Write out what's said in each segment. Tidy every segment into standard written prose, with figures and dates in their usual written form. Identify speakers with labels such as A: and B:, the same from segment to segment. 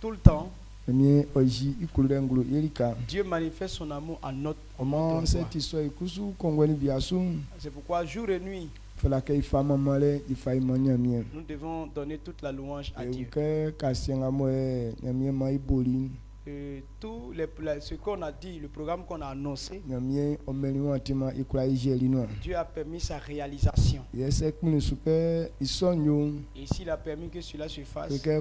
A: Tout le temps, Dieu manifeste son amour à notre endroit. C'est pourquoi jour et nuit, nous devons donner toute la louange à Dieu. Tout ce qu'on a dit, le programme qu'on a annoncé, Dieu a permis sa réalisation. Et s'il a permis que cela se fasse, c'est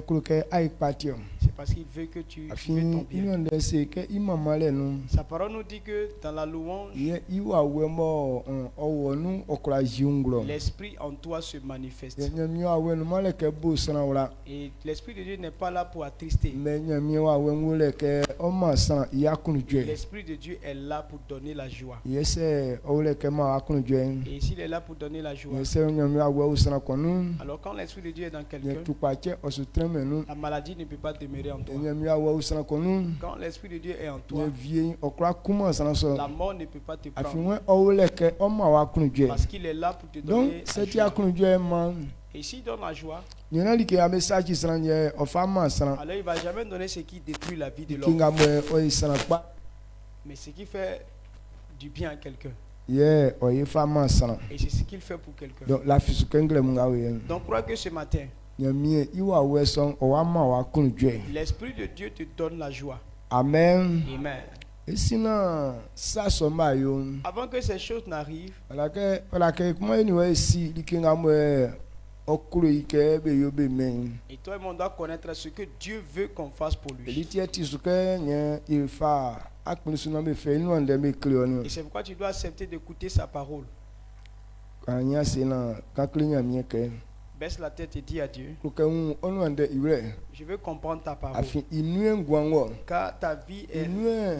A: parce qu'il veut que tu vives ton bien. Sa parole nous dit que dans la louange, l'esprit en toi se manifeste. Et l'esprit de Dieu n'est pas là pour attrister. L'esprit de Dieu est là pour donner la joie. Et s'il est là pour donner la joie, alors quand l'esprit de Dieu est dans quelqu'un, la maladie ne peut pas demeurer en toi. Quand l'esprit de Dieu est en toi, la mort ne peut pas te prendre. Parce qu'il est là pour te donner la joie. Et s'il donne la joie, alors il ne va jamais donner ce qui détruit la vie de l'homme, mais ce qui fait du bien à quelqu'un. Et c'est ce qu'il fait pour quelqu'un. Donc crois que ce matin, l'esprit de Dieu te donne la joie. Amen. Amen. Avant que ces choses n'arrivent, et toi et moi on doit connaître ce que Dieu veut qu'on fasse pour lui. Et c'est pourquoi tu dois accepter d'écouter sa parole. Baisse la tête et dis à Dieu, je veux comprendre ta parole, car ta vie est fière.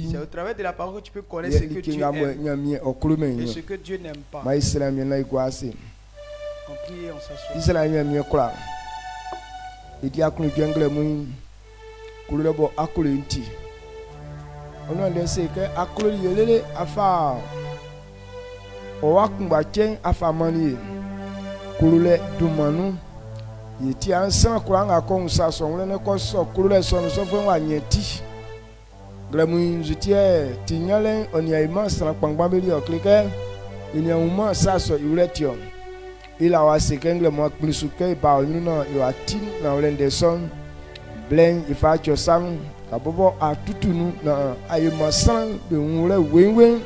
A: C'est au travers de la parole que tu peux connaître ce que Dieu aime et ce que Dieu n'aime pas. On prie et on s'assoit. Kulule dumanu yeti ansa kuranga konsa songle ko so kulule son so fo wa nyeti glamu nzutie tinyale oniaima sana kpangbambeli oklike iniauma saso iretio ila wa sekengle mo kplisuke ba onuna yo atin na olende son blen ifacho sang kabobo atutunu na ayima san be nwure wenwen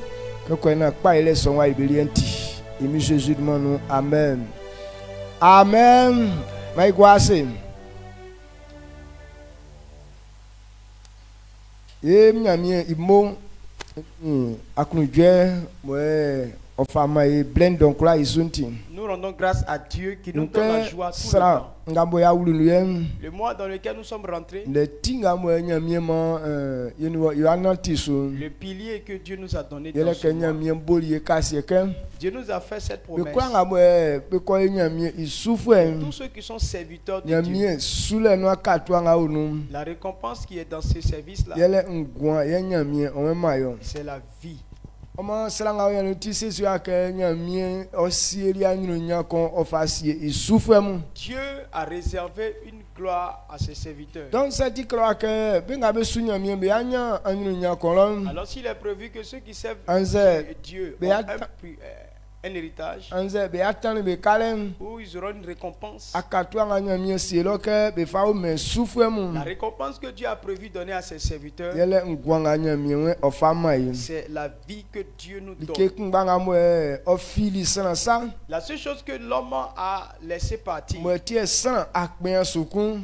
A: ko na pa ile son wa ibelianti imi Jésus de mon amen. Amen. My gwase. Miamie imo akunuje we ofama e blend donc là isunti. Nous rendons grâce à Dieu qui nous donne la joie tout le temps. Le mois dans lequel nous sommes rentrés, le pilier que Dieu nous a donné dans ce mois, Dieu nous a fait cette promesse. Tous ceux qui sont serviteurs de Dieu, la récompense qui est dans ce service-là, c'est la vie. Dieu a réservé une gloire à ses serviteurs. Alors s'il est prévu que ceux qui servent Dieu ont un héritage où ils auront une récompense, la récompense que Dieu a prévu donner à ses serviteurs, c'est la vie que Dieu nous donne. La seule chose que l'homme a laissé partir,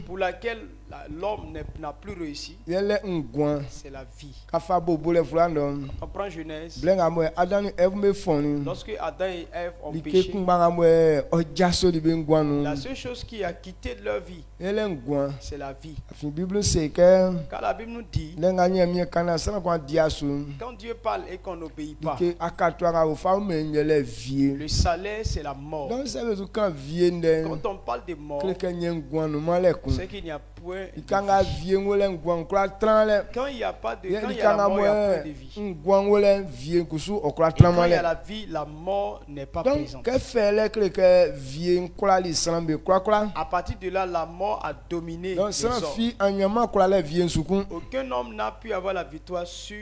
A: pour laquelle
B: l'homme n'a plus réussi,
A: yele ngwan
B: c'est la vie.
A: kafa bobo le fulando
B: On prend Genèse.
A: blenga mo adani evme foni
B: Lorsque Adam et Ève ont
A: like
B: péché,
A: kumbanga mo ojaso di be ngwanu
B: la seule chose qui a quitté leur vie,
A: yele ngwan
B: c'est la vie.
A: afin bible c'est que
B: Car la Bible nous dit,
A: lenga nyamie kana sana kwa diasu
B: quand Dieu parle et qu'on n'obéit pas,
A: que akatwanga o fa me nyele vie
B: le salaire c'est la mort.
A: donc ça veut dire quand vie ndé
B: Quand on parle de mort,
A: que nyengwanu maleko
B: c'est qu'il n'y a point de
A: ikanga
B: vie.
A: vie ngole ngwan kra tranle
B: Quand il n'y a pas de, quand il y a
A: ikanga
B: la mort, il n'y a
A: mo
B: point de vie.
A: ngwan ngole vie kusu okra
B: Et quand il y
A: tranle
B: a la vie, la mort n'est pas
A: donc
B: présente.
A: que fait le que vie nkra li sanbe kra
B: À partir de là, la mort a dominé
A: donc
B: les
A: sans
B: hommes.
A: fi anyama kra le vie sukun
B: Aucun homme n'a pu avoir la victoire sur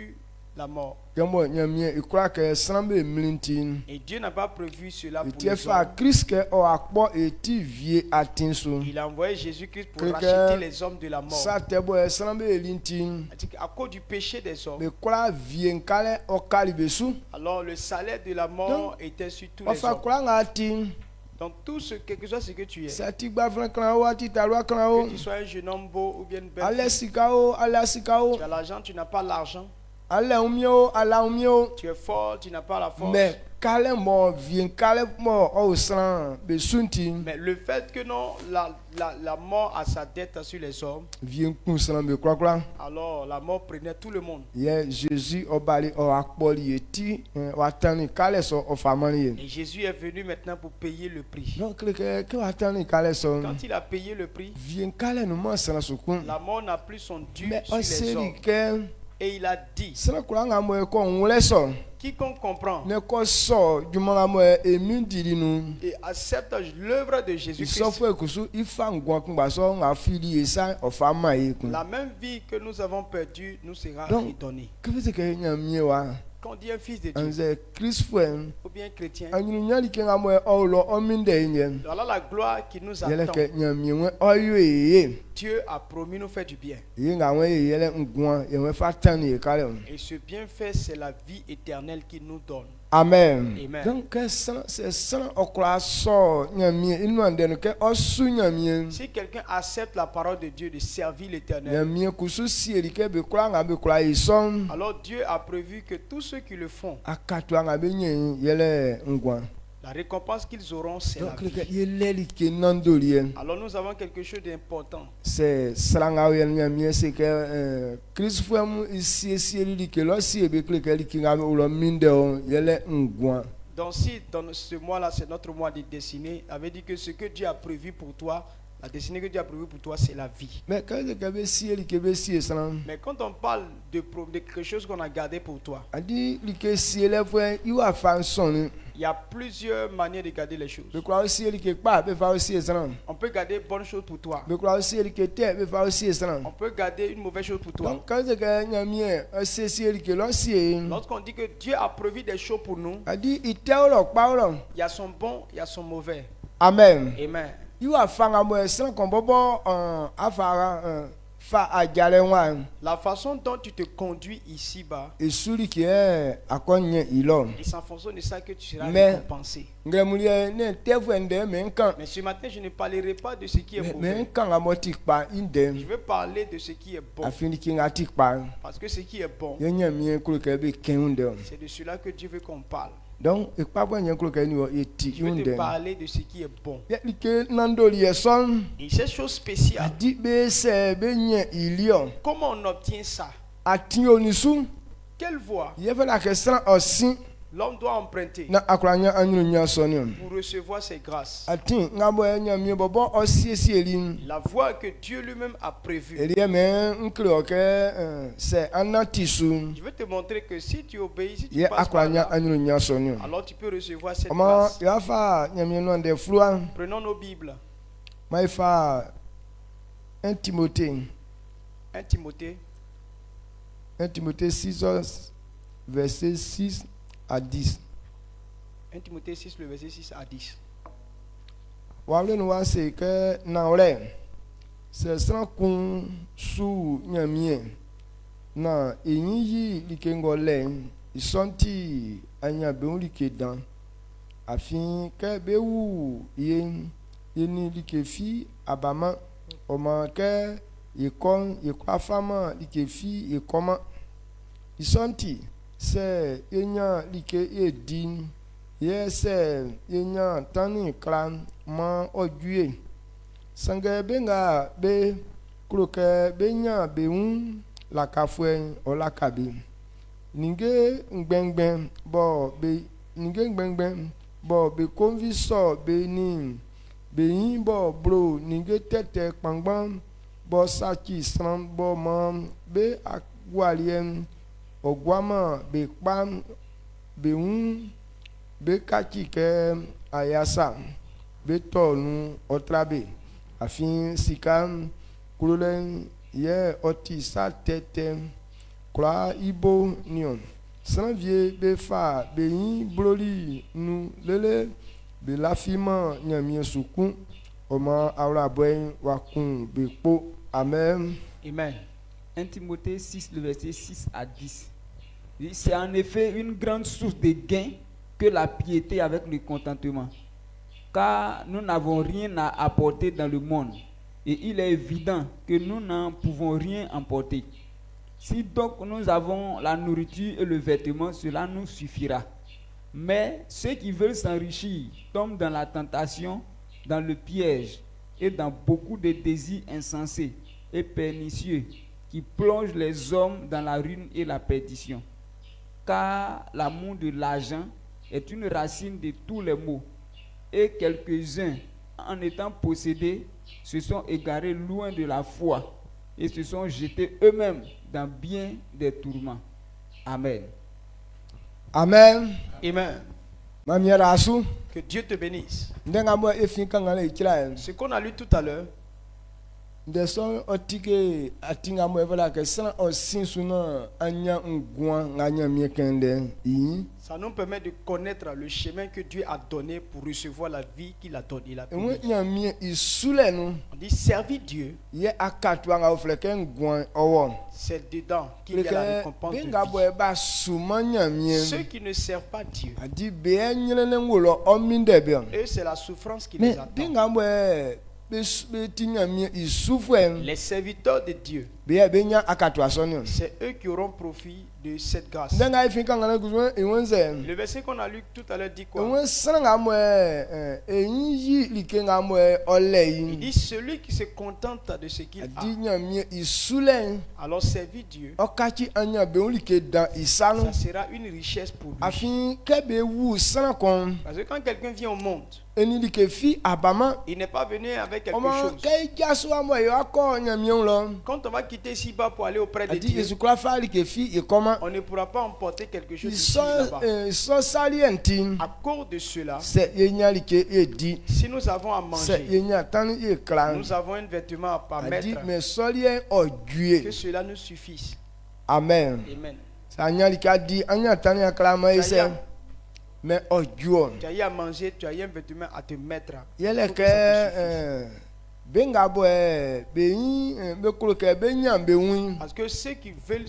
B: la mort.
A: kemo nyamie ikra que sanbe mlintin
B: Et Dieu n'a pas prévu cela pour
A: tie
B: les
A: fa
B: hommes.
A: Christ que o akpo eti vie atinso
B: Il a envoyé Jésus-Christ pour
A: Que-
B: racheter les hommes de la mort.
A: sa te bo sanbe lintin
B: C'est-à-dire qu'à cause du péché des hommes,
A: be kra vie nkale o kalibesu
B: alors le salaire de la mort était sur tous
A: o
B: les
A: fa
B: hommes.
A: kra ngatin
B: Donc tout ce, quel que soit ce que tu es,
A: sa ti gba fran kan o ati talwa kan o
B: que tu sois un jeune homme beau ou bien une belle
A: ale
B: fille,
A: sika o ale sika o
B: tu as l'argent, tu n'as pas l'argent,
A: ale umio ala umio
B: tu es fort, tu n'as pas la force.
A: mais kale mo vie kale mo o san be sunti
B: Mais le fait que non, la mort a sa dette sur les hommes,
A: vie kun san be kra
B: alors la mort prenait tout le monde.
A: ye Jésus o bali o akpoli eti o atani kale so o famani
B: Et Jésus est venu maintenant pour payer le prix.
A: donc que o atani kale so
B: Quand il a payé le prix,
A: vie kale no mo san sukun
B: la mort n'a plus son dû
A: mais
B: sur
A: o
B: les
A: seri
B: hommes.
A: que
B: Et il a dit,
A: sana kura nga mo ko nwule so
B: quiconque comprend
A: ne ko so jumanga mo emi diri nu
B: et accepte l'œuvre de Jésus-Christ,
A: isofo ekusu ifa ngwan kun gba so nga fili esa o fa ma yi kun
B: la même vie que nous avons perdue nous sera
A: Donc,
B: redonnée.
A: que veut que nya mie wa
B: Quand on dit un fils de Dieu
A: anze Christ fuen
B: ou bien chrétien,
A: anyunu nya like nga mo o lo o minde nye
B: voilà la gloire qui nous
A: yele
B: attend.
A: ke nya mie we o ye
B: Dieu a promis nous faire du bien.
A: ye nga we yele ngwan ye we fa tani e kale
B: Et ce bienfait, c'est la vie éternelle qu'il nous donne.
A: amen
B: Amen.
A: donc que c'est ça o kra so nya mie inu ande no ke o su nya mie
B: Si quelqu'un accepte la parole de Dieu de servir
A: nya
B: l'éternel,
A: mie kusu sieri ke be kra nga be kra ison
B: alors Dieu a prévu que tous ceux qui le font,
A: akatu nga be nye yele ngwan
B: la récompense qu'ils auront, c'est la
A: donc que
B: vie.
A: yele like nandolien
B: Alors nous avons quelque chose d'important.
A: c'est sranga yele nya mie c'est que Christ fuen ici sieri like lo si be kle ke like nga lo minde o yele ngwan
B: Donc si dans ce mois-là, c'est notre mois de destinée, ça veut dire que ce que Dieu a prévu pour toi, la destinée que Dieu a prévue pour toi, c'est la vie.
A: mais quand que be sieri ke be si sran
B: Mais quand on parle de quelque chose qu'on a gardé pour toi,
A: adi like siele fuen iwa fa son
B: il y a plusieurs manières de garder les choses.
A: be kra sieri ke pa be fa si sran
B: On peut garder bonne chose pour toi.
A: be kra sieri ke te be fa si sran
B: On peut garder une mauvaise chose pour toi.
A: donc quand que nya mie se sieri ke lo si
B: Lorsqu'on dit que Dieu a prévu des choses pour nous,
A: adi iteo pa lo
B: il y a son bon, il y a son mauvais.
A: amen
B: Amen.
A: iwa fa nga mo sran kon bobo afara fa ajale wa
B: La façon dont tu te conduis ici-bas,
A: esuri ke akonye ilo
B: c'est en fonction de ça que tu seras
A: Mais-
B: récompensé.
A: ngemulie ne tevende me nkan
B: Mais ce matin, je ne parlerai pas de ce qui est
A: me
B: mauvais.
A: nkan nga mo tikpa inde
B: Je veux parler de ce qui est bon.
A: afini ki nga tikpa
B: Parce que ce qui est bon,
A: ye nya mie kro ke be kenunde
B: c'est de cela que Dieu veut qu'on parle.
A: donc ikpa bo nya kro ke ni o eti
B: Je veux te
A: unde
B: parler de ce qui est bon.
A: ye like nandoli son
B: Et cette chose spéciale,
A: adi be se be nye ilio
B: comment on obtient ça?
A: ati onisu
B: Quelle voie
A: ye fa la ke sran osin
B: l'homme doit emprunter
A: na akranya anyuru nya soni
B: pour recevoir ses grâces?
A: ati nga bo nya mie bobo osiesie eli
B: La voie que Dieu lui-même a prévue.
A: eli me nkle o ke se anatisu
B: Je veux te montrer que si tu obéis, si tu
A: ye
B: passes par
A: akranya
B: là,
A: anyuru nya soni
B: alors tu peux recevoir cette
A: oma
B: grâce.
A: ya fa nya mie no de flua
B: Prenons nos Bibles.
A: mai fa 1 Timothée
B: 1 Timothée,
A: 1 Timothée 6 verset 6 à 10
B: 1 Timothée 6, le verset 6 à 10.
A: wale no wa se ke na ole se sran kun su nya mie na eyin yi like ngole isonti anya be un like dan afin ke be wu ye ni like fi abama o ma ke ikon ikwa fama like fi ikoma isonti se enya like edin ye se enya tani kran ma ojue sange benga be kuroke benya be un la kafuen o la kabe ninge ngbengben bo be ninge ngbengben bo be conviso be ni be yin bo bro ninge tete kpangban bo saki sram bo mam be agwalien ogwama be kpam be un be kaki ke ayasa be tonu otrabe afin sikam kurulen ye oti sa tete kura ibo nion sanvie be fa be yin broli nu lele be lafima nyamie sukun oma awra boy wakun be po amen.
C: Amen. 1 Timothée 6, le verset 6 à 10. C'est en effet une grande source de gain que la piété avec le contentement. Car nous n'avons rien à apporter dans le monde. Et il est évident que nous n'en pouvons rien emporter. Si donc nous avons la nourriture et le vêtement, cela nous suffira. Mais ceux qui veulent s'enrichir tombent dans la tentation, dans le piège et dans beaucoup de désirs insensés et pernicieux qui plongent les hommes dans la ruine et la perdition. Car l'amour de l'argent est une racine de tous les maux. Et quelques-uns, en étant possédés, se sont égarés loin de la foi et se sont jetés eux-mêmes dans bien des tourments. Amen.
A: Amen.
B: Amen.
A: Mamiera asu
B: Que Dieu te bénisse.
A: ndenga mo efin kangala ikira
B: Ce qu'on a lu tout à l'heure,
A: de son otike atinga mo evela ke san osinsuna anya ngwa nganya miekende yi
B: ça nous permet de connaître le chemin que Dieu a donné pour recevoir la vie qu'il a donné.
A: enwe nyamie isule no
B: On dit servir Dieu,
A: ye akatwa nga ofleke ngwa owo
B: c'est dedans qu'il y a la récompense
A: benga
B: de
A: bo
B: vie.
A: eba suma nyamie
B: Ceux qui ne servent pas Dieu,
A: adi be nyelele ngolo ominde be
B: eux c'est la souffrance qui
A: mais
B: les attend.
A: benga bo be tinyamie isufwe
B: Les serviteurs de Dieu,
A: be benya akatwa sonio
B: c'est eux qui auront profit de cette grâce.
A: ndenga efin kangala guzwe iwonze
B: Le verset qu'on a lu tout à l'heure dit quoi?
A: enwe sanga mo enyi like nga mo ole
B: Il
A: yi
B: dit celui qui se contente de ce qu'il a,
A: adi nyamie isule
B: alors servir Dieu,
A: okachi anya be ulike dan isanu
B: ça sera une richesse pour lui.
A: afin kebe wu sana kon
B: Parce que quand quelqu'un vient au monde,
A: eni like fi abama
B: il n'est pas venu avec quelque
A: omo
B: chose.
A: kai jaso amo yo akọ nyamie lo
B: Quand on va quitter ici-bas pour aller auprès de
A: adi
B: Dieu,
A: yesu kura fa like fi ikoma
B: on ne pourra pas emporter quelque chose ici,
A: iso
B: là-bas.
A: iso salienti
B: À cause de cela,
A: se yenya like edi
B: si nous avons à
A: se
B: manger,
A: yenya tani ikran
B: nous avons un vêtement à
A: adi
B: mettre,
A: me solien odue
B: que cela nous suffise.
A: amen
B: Amen.
A: sa nya like adi anya tani akra ma ise me oduo
B: Tu as eu à manger, tu as eu un vêtement à te mettre.
A: yele
B: Faut
A: ke
B: que ça te suffise.
A: benga bo be yin be kulo ke be nya be win
B: Parce que ceux qui veulent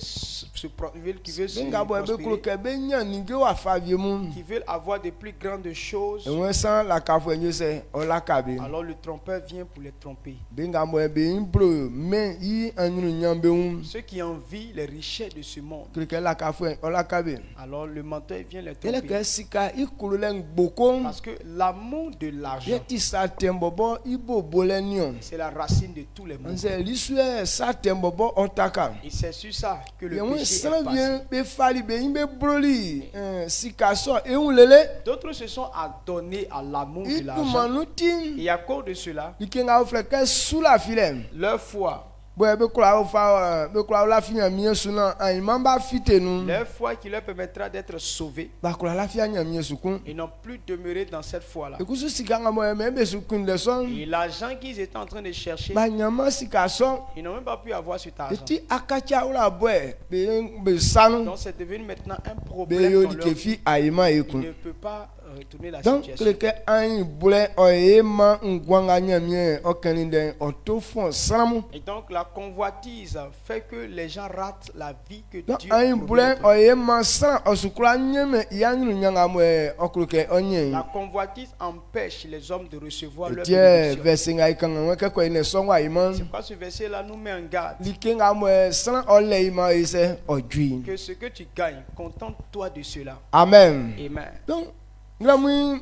B: qui veulent
A: benga bo be kulo
B: prospérer,
A: ke be nya ni ge wa fa vie mu
B: qui veulent avoir de plus grandes choses,
A: enwe san la ka fo enye se o la ka be
B: alors le trompeur vient pour les tromper.
A: benga bo be yin bro me yi anyu nya be win
B: Ceux qui envient les richesses de ce monde,
A: kulo ke la ka fo o la ka be
B: alors le menteur vient les
A: yele
B: tromper.
A: ke sika ikulo le gboko
B: Parce que l'amour de l'argent,
A: yeti sa tembobo ibo bole nion
B: c'est la racine de tous les maux.
A: nse lisue sa tembobo otaka
B: Et c'est sur ça que le
A: yenwe
B: péché
A: san
B: est passé.
A: vient be fali be yin be broli sika so ehun lele
B: D'autres se sont adonnés à l'amour de l'argent.
A: itumanuti
B: Et à cause de cela,
A: ikenga ofleke sula filem
B: leur foi,
A: boy be kura o fa be kura la finya mi suna ai mamba fitenu
B: leur foi qui leur permettra d'être sauvés,
A: ba kura la finya mi sukun
B: ils n'ont plus demeuré dans cette foi-là.
A: ekusu sika nga mo me be sukun le son
B: Et l'argent qu'ils étaient en train de chercher,
A: ba nyama sika son
B: ils n'ont même pas pu avoir cet argent.
A: eti akacha ula boy be sanu
B: Donc c'est devenu maintenant un
A: be
B: problème
A: yo
B: dans
A: di
B: leur
A: ke
B: vie.
A: fi aima
B: Ils
A: ekun
B: ne peuvent pas retourner la
A: donc
B: situation.
A: kleke an bule o ema ngwanga nyamie o keninde o to fon samu
B: Et donc la la convoitise fait que les gens ratent la vie que
A: Donc,
B: Dieu
A: un
B: promet
A: boulin,
B: pour eux.
A: oye masan, osukura nyeme, yanglu nyangamwe, okruke onye.
B: La convoitise empêche les hommes de recevoir leur
A: Tiens,
B: bénédiction.
A: verset nga ikanga, kekwe ine songwa iman.
B: C'est pourquoi ce verset-là nous met en garde
A: Likenga mwe, san ole ima ise, ojui.
B: que ce que tu gagnes, contente-toi de cela.
A: Amen.
B: Amen.
A: Donc,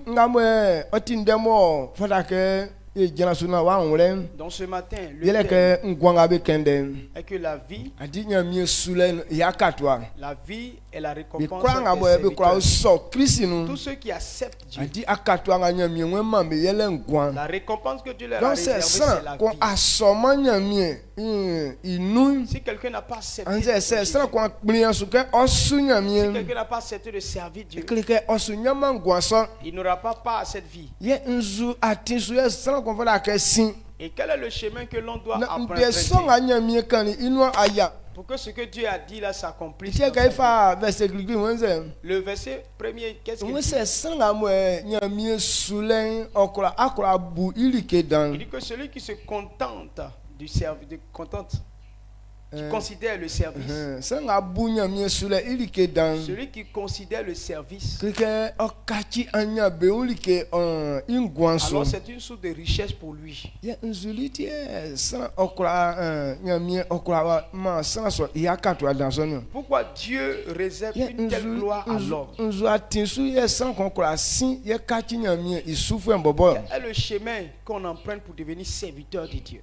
A: ngamwe, otindemo, fadake, jana suna wa onwele.
B: Donc ce matin, le
A: Yele
B: thème
A: ke ngwanga be kende.
B: est que la vie
A: Adi nyamie sule yakatwa.
B: est la
A: Bi
B: récompense
A: kwanga
B: des
A: mwe be kwa
B: serviteurs.
A: so Kristi nu.
B: Tous ceux qui acceptent Dieu,
A: Adi akatwa nga nyamie mwe mambe yele ngwan.
B: la récompense que Dieu leur a
A: Donc
B: réservée,
A: c'est
B: c'est
A: ça
B: la
A: qu'on
B: vie.
A: asoma nyamie inu.
B: Si quelqu'un n'a pas accepté,
A: Anze
B: Dieu,
A: c'est
B: si
A: ça qu'on kplian suke osu nyamie.
B: quelqu'un n'a pas accepté de servir Dieu,
A: Klike osu nyama ngwan so.
B: il n'aura pas part à cette vie.
A: Ye nzu atinsu ye sana qu'on fala ke sin.
B: Et quel est le chemin que l'on doit
A: Na
B: emprunter
A: ndeso nga nyamie kani inu aya.
B: pour que ce que Dieu a dit là s'accomplisse?
A: Tiens
B: dans sa
A: ka
B: vie?
A: ifa verset grigri wenze.
B: Le verset premier, qu'est-ce qu'il
A: Mwe
B: dit?
A: se sanga mwe nyamie sulen okura akura bu ilike dan.
B: Il dit que celui qui se contente du service, qui considère le service,
A: Sanga bu nyamie sule ilike dan.
B: celui qui considère le service,
A: Krike okachi anya be ulike ingwanso.
B: alors c'est une source de richesse pour lui.
A: Ye nzuliti san okura nyamie okura ma san so yakatwa dan so no.
B: Pourquoi Dieu réserve
A: Ye
B: une telle gloire à l'homme?
A: nzu atinsu ye san konkura sin ye kachi nyamie isufu embobo.
B: Quel est le chemin qu'on emprunte pour devenir serviteur de Dieu?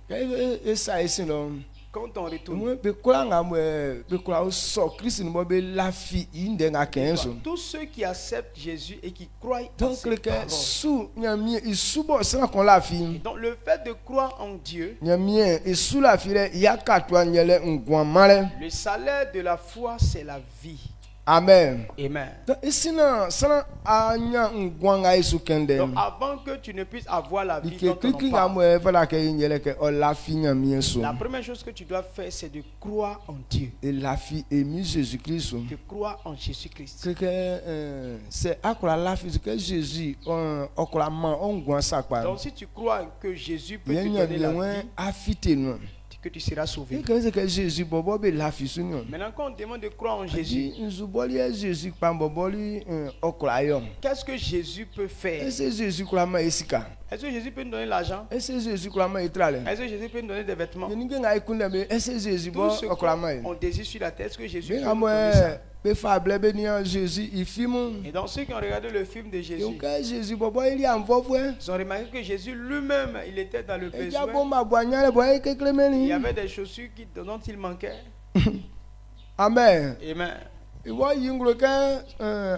A: Esa isin lo.
B: Quand on retourne,
A: Mwe be kula nga mwe be kula so Kristo no be lafi inde nga kenso.
B: tous ceux qui acceptent Jésus et qui croient en
A: Donc
B: ses
A: que
B: paroles.
A: sous nyamie isubo sana kon lafi.
B: Donc le fait de croire en Dieu,
A: Nyamie isu lafi le yakatwa nyele ngwan male.
B: le salaire de la foi, c'est la vie.
A: Amen.
B: Amen.
A: Donc ici na sana anya ngwan nga isu kende.
B: Donc avant que tu ne puisses avoir la vie
A: Dike
B: dont on
A: kliki
B: en
A: nga
B: parle,
A: mwe fala ke nyele ke o lafi nyamie so.
B: la première chose que tu dois faire, c'est de croire en Dieu,
A: Et lafi emi Jésus Christ.
B: de croire en Jésus-Christ.
A: Que c'est akura lafi que Jésus okura man ngwan sakpa.
B: Donc si tu crois que Jésus peut te
A: Ye
B: donner la
A: nyamie
B: vie,
A: afite no.
B: que tu seras sauvé.
A: Que Jésus bobo be lafi so no.
B: Maintenant quand on demande de croire en Jésus,
A: Nzuboli Jésus pamboboli okurayo.
B: qu'est-ce que Jésus peut faire?
A: Est-ce Jésus kurama esika?
B: Est-ce que Jésus peut nous donner l'argent?
A: Est-ce Jésus kurama etrale?
B: Est-ce que Jésus peut nous donner des vêtements?
A: Yeninge nga ikunda be est-ce Jésus bo
B: Tout ce
A: okurama?
B: qu'on désire sur la terre, est-ce que Jésus
A: Be
B: peut nous donner ça?
A: amwe be fable be ni Jésus ifimu.
B: Et donc ceux qui ont regardé le film de Jésus,
A: Donc Jésus bobo ili amvovwe.
B: ils ont remarqué que Jésus lui-même, il était dans le
A: Eja
B: besoin.
A: bomba boanyale boye
B: Il y
A: keklemeni.
B: avait des chaussures dont il manquait.
A: Amen.
B: Amen.
A: Iwo yinglo ke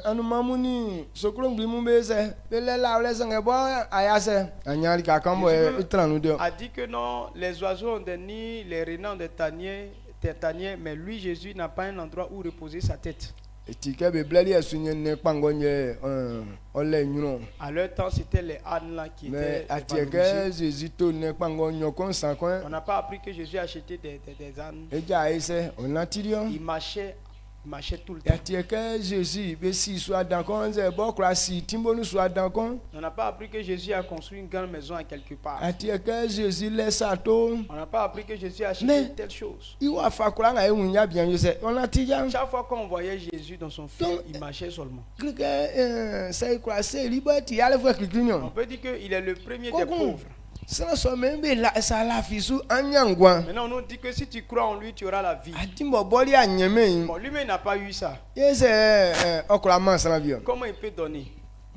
A: anumamuni sokolo nglimu beze be lela ole sange bo ayase anyali ka kambo etranu de.
B: A dit que non, les oiseaux ont des nids, les renards ont des taniers, mais lui, Jésus, n'a pas un endroit où reposer sa tête.
A: Etike be bleli esunye ne pangonye ole nyuno.
B: À leur temps, c'était les ânes là qui
A: Mais
B: étaient
A: atieke
B: valorisés.
A: Jésus to ne pangonyo kon sankon.
B: On n'a pas appris que Jésus achetait des ânes.
A: Eja ise onatirio.
B: Il marchait tout le temps.
A: Atieke Jésus be si so adankon ze bo kra si timbonu so adankon.
B: On n'a pas appris que Jésus a construit une grande maison à quelque part.
A: Atieke Jésus laisse to.
B: On n'a pas appris que Jésus a acheté
A: Mais-
B: telle chose.
A: Iwa fakura nga ewunya bien yo se onatiria.
B: Chaque fois qu'on voyait Jésus dans son film,
A: Donc-
B: il marchait seulement.
A: Klike sai kra se liberty yale fwe
B: On
A: kliklinyo.
B: peut dire qu'il est le premier des
A: Kokon.
B: pauvres.
A: Sana so membe la sa la fisu anyangwa.
B: Maintenant, on nous dit que si tu crois en lui, tu auras la vie.
A: Adimbo boli anyeme.
B: Bon, lui-même n'a pas eu ça.
A: Yes okura man sana bio.
B: Comment il peut donner?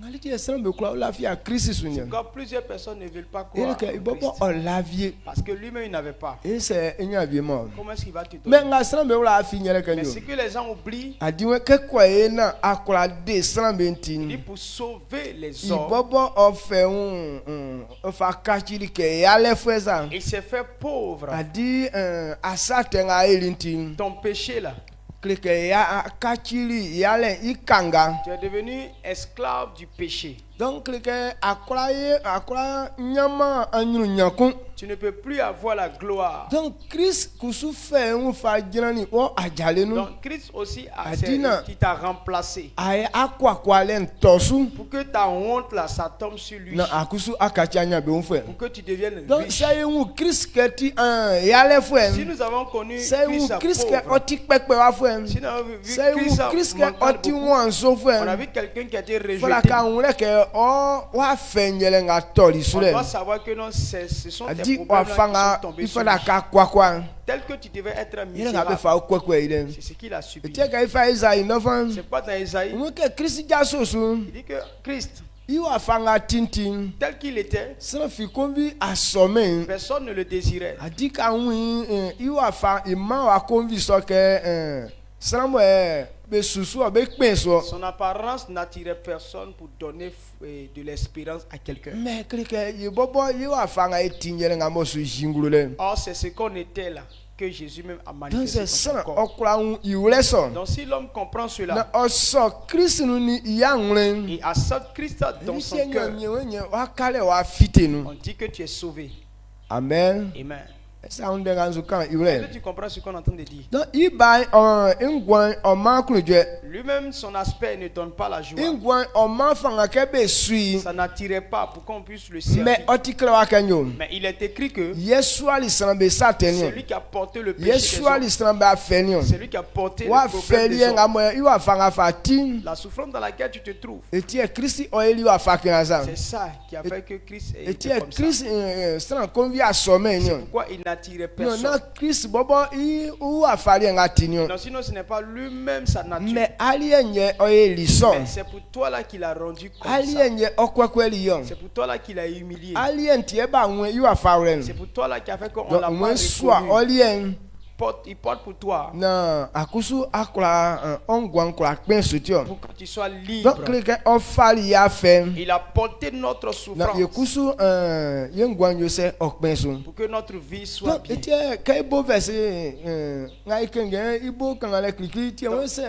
A: Ngaliti sana be kura la fi a Christ sunya.
B: Quand plusieurs personnes ne veulent pas
A: Ele
B: croire
A: ke
B: en
A: ibobo
B: Christ,
A: o lavie.
B: parce que lui-même il n'avait pas.
A: Ese enya vie mo.
B: Comment est-ce qu'il va te
A: Mais
B: donner?
A: nga sana be wala fi nyere
B: Mais
A: kanyo.
B: ce que les gens oublient,
A: Adiwe ke kwa na akura de sana be
B: il dit
A: ntin.
B: pour sauver les hommes,
A: Ibobo ofe ofa kachiri ke yale fweza.
B: il s'est fait pauvre.
A: Adi asate nga elintin.
B: Ton péché là,
A: Klike ya kachiri yale ikanga.
B: tu es devenu esclave du péché.
A: Donc que akra nyama anyu nyakun.
B: Tu ne peux plus avoir la gloire.
A: Donc Christ kusu fait un fa jirani o ajale nu.
B: Donc Christ aussi
A: Adina.
B: qui t'a remplacé.
A: Ay akwa len tosu.
B: Pour que ta honte là, ça tombe sur lui.
A: Na akusu akachanya be on fait.
B: Pour que tu deviennes
A: Donc
B: riche.
A: c'est un Christ qui un yale fait.
B: Si nous avons connu
A: C'est
B: Christ
A: un Christ qui
B: pauvre,
A: oti pepe wa fait.
B: si nous avons vu
A: C'est un Christ qui
B: manquant
A: oti
B: beaucoup,
A: wanso
B: on a
A: fait.
B: vu quelqu'un qui a été
A: Voilà
B: rejeté.
A: quand on est que oh wa fait nyele nga tori
B: On
A: sule.
B: doit savoir que non, ce sont
A: A
B: tes
A: dit
B: problèmes
A: wa
B: là qui
A: fanga
B: sont tombés
A: il
B: sur
A: faut
B: lui.
A: la ka kwa.
B: Tel que tu devais être
A: Il nga be
B: misérable.
A: fa kwa ile.
B: C'est ce qu'il a subi.
A: Etie ka ifa Isaïe 9.
B: C'est pas dans Isaïe.
A: On que Christ ja soso.
B: Il dit que Christ,
A: Il wa fanga tintin.
B: tel qu'il était,
A: Sans fi kombi asome.
B: personne ne le désirait.
A: A dit ka wi il wa fa ima wa kombi so que sans be susu be pin so.
B: Son apparence n'attirait personne pour donner de l'espérance à quelqu'un.
A: Mais que ye bobo il wa fanga etinyele nga mo su jingulu le.
B: Or, c'est ce qu'on était là, que Jésus même a
A: Donc
B: manifesté
A: c'est
B: dans son
A: ça
B: corps.
A: okura un iwule so.
B: Donc, si l'homme comprend
A: Na
B: cela,
A: oso Christ nu ni ya nglen.
B: et accepte Christ dans son cœur,
A: wa kale wa fite nu.
B: on dit que tu es sauvé.
A: Amen.
B: Amen.
A: Ça on denga nzu kan
B: Est-ce que
A: iwule.
B: tu comprends ce qu'on est en train de dire?
A: Donc il ba ngwan o ma kuluje.
B: Lui-même, son aspect ne donne pas la joie.
A: Ngwan o ma fanga ke be sui.
B: Ça n'attirait pas pour qu'on puisse le
A: Mais
B: servir.
A: otikla wa kanyo.
B: Mais il est écrit que
A: Yesu ali san be
B: c'est
A: sateni.
B: lui qui a porté le péché
A: Yesu
B: des
A: ali
B: hommes.
A: san ba fenio.
B: C'est lui qui a porté
A: Wa
B: le problème
A: feli
B: des hommes.
A: nga mo i wa fanga fatin.
B: La souffrance dans laquelle tu te trouves,
A: Etie Christ o eli wa fakina sa.
B: c'est ça qui a fait que Christ est
A: Etie
B: comme ça.
A: Christ san konvi asome
B: C'est
A: nyo.
B: pourquoi il n'attirait
A: Non
B: personne.
A: na Christ bobo i u afali nga tinyo.
B: Non, sinon ce n'est pas lui-même sa nature.
A: Mais alienye o eli so.
B: Mais c'est pour toi là qu'il a rendu comme ça.
A: Alienye okwekweli yo.
B: C'est pour toi là qu'il a humilié.
A: Alien tie ba nwe i wa fawren.
B: C'est pour toi là qui a fait qu'on
A: Donc
B: l'a pas
A: mwen soit
B: reconnu.
A: olien
B: Il porte pour toi
A: na akusu akura ongwan kura kpen sutio.
B: pour que tu sois libre.
A: Donc kleke ofali ya fe.
B: Il a porté notre
A: Na
B: souffrance
A: yekusu yengwan yo se okpen so.
B: pour que notre vie soit
A: Donc
B: bien.
A: etie kai bo verse ngai kenge ibo kangale klikli tie we se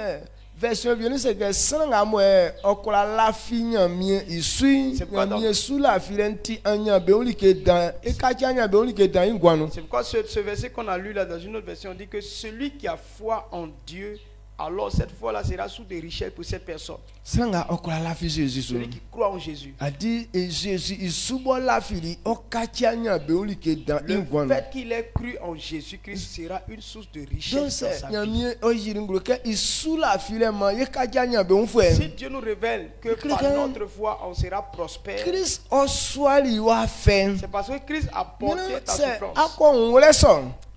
A: version vienu se que sanga mo okura la finya mi isui
B: C'est quoi donc?
A: mi sous la filenti anya be oli ke dan e ka anya be oli ke dan ingwanu.
B: C'est pourquoi ce verset qu'on a lu là dans une autre version, on dit que celui qui a foi en Dieu, alors cette foi-là sera sous des richesses pour cette personne.
A: Sanga okura la fi Jésus so.
B: Celui qui croit en Jésus.
A: A dit Jésus isubo la fili okachi anya be oli ke dan
B: Le
A: ingwanu.
B: fait qu'il ait cru en Jésus-Christ sera une source de
A: Donc
B: richesse dans
A: c'est
B: sa vie.
A: nyami oyiri ngro ke isu la fili ma ye kachi anya be unfwe.
B: Si Dieu nous révèle que par notre foi on sera prospère,
A: Christ oswali wa fe.
B: c'est parce que Christ a porté ta
A: C'est
B: souffrance.
A: akọ nwere so.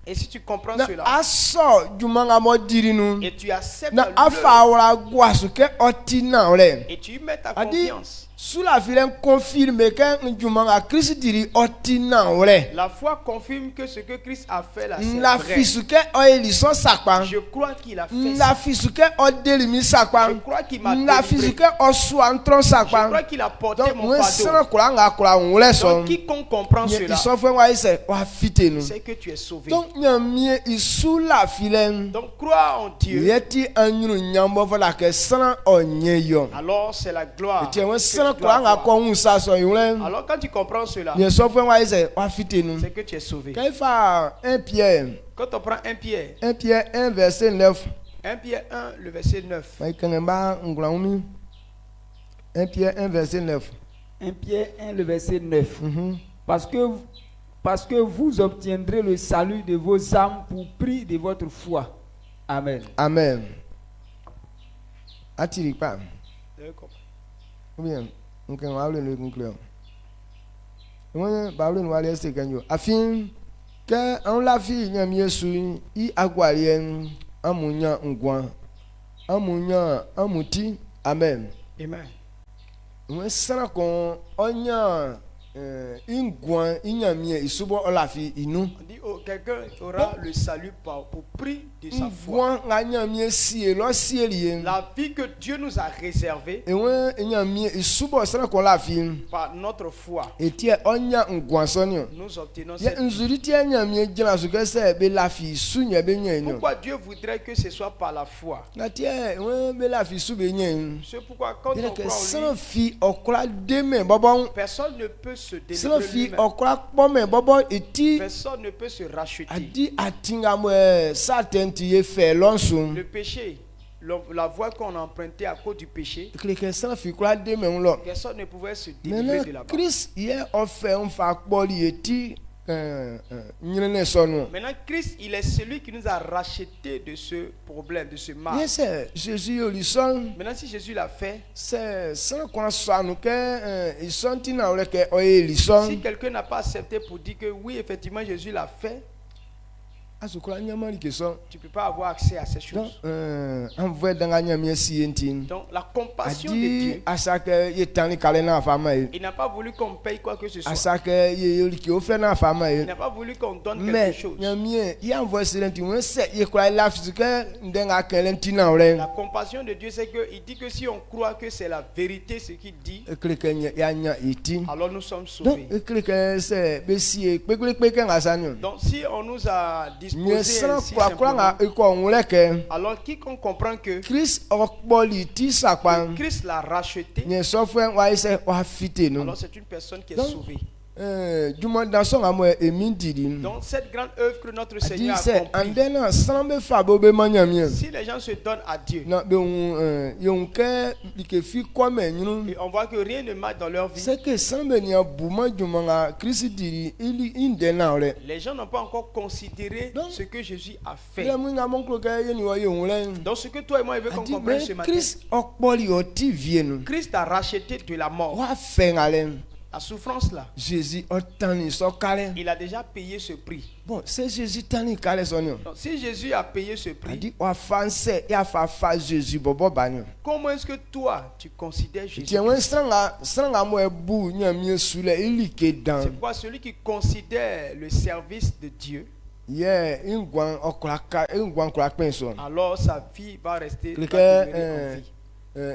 B: Et si tu comprends
A: Na
B: cela
A: aso jumanga mo dirinu.
B: et tu acceptes
A: Na
B: le
A: afa awra gwasu ke oti na ole.
B: et tu y mets ta
A: A dit
B: confiance,
A: sous la file confirme que jumanga Christ diri oti na ole.
B: la foi confirme que ce que Christ a fait là, c'est
A: La
B: vrai.
A: fisuke oyeli so sakpa.
B: Je crois qu'il a fait
A: La
B: ça.
A: fisuke odelimi sakpa.
B: Je crois qu'il m'a
A: La
B: délivré.
A: fisuke osu antron
B: Je crois
A: sakpa.
B: qu'il a porté
A: Donc
B: mon
A: mwen
B: fardeau.
A: sana kura nga kura nwere so.
B: Donc quiconque comprend
A: Nye
B: cela,
A: isofwe wa ise wa fite nu.
B: c'est que tu es sauvé.
A: Donc nyamie isu la file.
B: Donc crois en Dieu,
A: Yeti anyuru nyambo vola ke sana onye yo.
B: alors c'est la gloire.
A: Eti
B: que
A: wen
B: tu
A: sana
B: dois
A: kura nga
B: avoir.
A: ko unsa so yule.
B: Alors quand tu comprends cela,
A: Nye sofwe wa ise wa fite nu.
B: c'est que tu es sauvé.
A: Kaifa 1 Pierre
B: Quand on prend 1 Pierre,
A: 1 Pierre 1 verset 9.
B: 1 Pierre 1, le verset 9.
A: Mai kangamba ngulaumi. 1 Pierre 1 verset 9.
C: 1 Pierre 1, le verset 9.
A: Mhm.
C: Parce que vous obtiendrez le salut de vos âmes pour prix de votre foi. Amen.
A: Amen. Atiri pa.
B: D'accord.
A: Ou bien, on kan wale le conclure. On ba wale no wale se kanyo. Afin que on la fi nyam Yesu I agwalien amunya ngwan. Amunya amuti. Amen.
B: Amen.
A: On sera kon onya ingwan inyamie isubo olafi inu.
B: On dit, oh, quelqu'un aura le salut pour prix de sa foi.
A: voix nga nyamie sie lo sie lié
B: La vie que Dieu nous a réservée
A: et ouais nyamie isubo sana ko la fi
B: par notre foi,
A: et tie onya ngwansonio
B: nous obtenons
A: ye
B: cette.
A: nzuri tie nyamie gina so kese be la fi su nya be nyenyo
B: Pourquoi Dieu voudrait que ce soit par la foi?
A: na tie ouais be la fi su be nyenyo
B: C'est pourquoi quand
A: il
B: on
A: que
B: croit en
A: sans
B: lui,
A: fi okra deme bobo
B: personne ne peut se
A: sans
B: délivrer
A: fi
B: lui-même.
A: okra pome bobo eti
B: Personne ne peut se racheter.
A: adi atinga mo satan ti ye fe lonso
B: Le péché, la voie qu'on a empruntée à cause du péché,
A: kleke sans fi kra deme lo
B: personne ne pouvait se délivrer
A: maintenant
B: de là-bas.
A: Christ ye offert un fa kpoli eti nyene sono
B: Maintenant, Christ, il est celui qui nous a racheté de ce problème, de ce mal.
A: yes Jésus yo li son
B: Maintenant, si Jésus l'a fait,
A: c'est sans qu'on soit nous que ils sont ina ole ke oye li son
B: si quelqu'un n'a pas accepté pour dire que oui, effectivement, Jésus l'a fait,
A: asukura nyama li ke son
B: tu ne peux pas avoir accès à ces
A: donc
B: choses.
A: en vrai dans nyama si entin
B: Donc, la compassion de
A: adi
B: Dieu,
A: asake ye tani kale na fama e
B: il n'a pas voulu qu'on paye quoi que ce soit.
A: asake ye yo li ke o fe na fama
B: Il
A: e
B: n'a pas voulu qu'on donne
A: mais
B: quelque chose.
A: nyamie ye envoie silenti on sait ye kura la physique ndenga kelenti na ore
B: La compassion de Dieu, c'est qu'il dit que si on croit que c'est la vérité ce qu'il dit,
A: ekleke ya nya iti
B: alors nous sommes
A: donc
B: sauvés.
A: ekleke se be si pe ke ngasanyo
B: Donc si on nous a
A: nye
B: disposé
A: sran
B: ainsi
A: kwa kura nga
B: simplement,
A: iko onleke
B: alors quiconque comprend que
A: Christ okpoli ti sakpa
B: Christ l'a racheté,
A: nye sofwe wa ise wa fite no
B: alors c'est une personne qui est
A: Donc,
B: sauvée.
A: jumo dan so nga mo emi didi
B: Donc cette grande œuvre que notre
A: adi
B: Seigneur a
A: se
B: accomplie,
A: andena sran be fa bo be manyamie
B: si les gens se donnent à Dieu,
A: na be un yonke like fi kome nyunu
B: et on voit que rien ne marche dans leur vie,
A: c'est que sran be nia buma jumo nga Christ didi ili indena ore
B: les gens n'ont pas encore considéré
A: Donc,
B: ce que Jésus a fait.
A: ile mu nga mon klo ke ye ni wa ye onle
B: Donc ce que toi et moi, il veut qu'on
A: adi
B: comprenne
A: me
B: ce matin,
A: Christ okpoli o ti vie no
B: Christ a racheté de la mort.
A: wa fe ngale
B: La souffrance là,
A: Jésus otani so kale
B: il a déjà payé ce prix.
A: bon c'est Jésus tani kale so no
B: Donc si Jésus a payé ce prix,
A: adi wa fanse ya fa Jésus bobo banyo
B: comment est-ce que toi tu considères Jésus?
A: tiens wen sranga mo ebu nyamie sule ilike dan
B: C'est pourquoi celui qui considère le service de Dieu,
A: ye ingwan okraka ingwan krakpen so
B: alors sa vie va rester va
A: Clique,
B: demeurer en vie.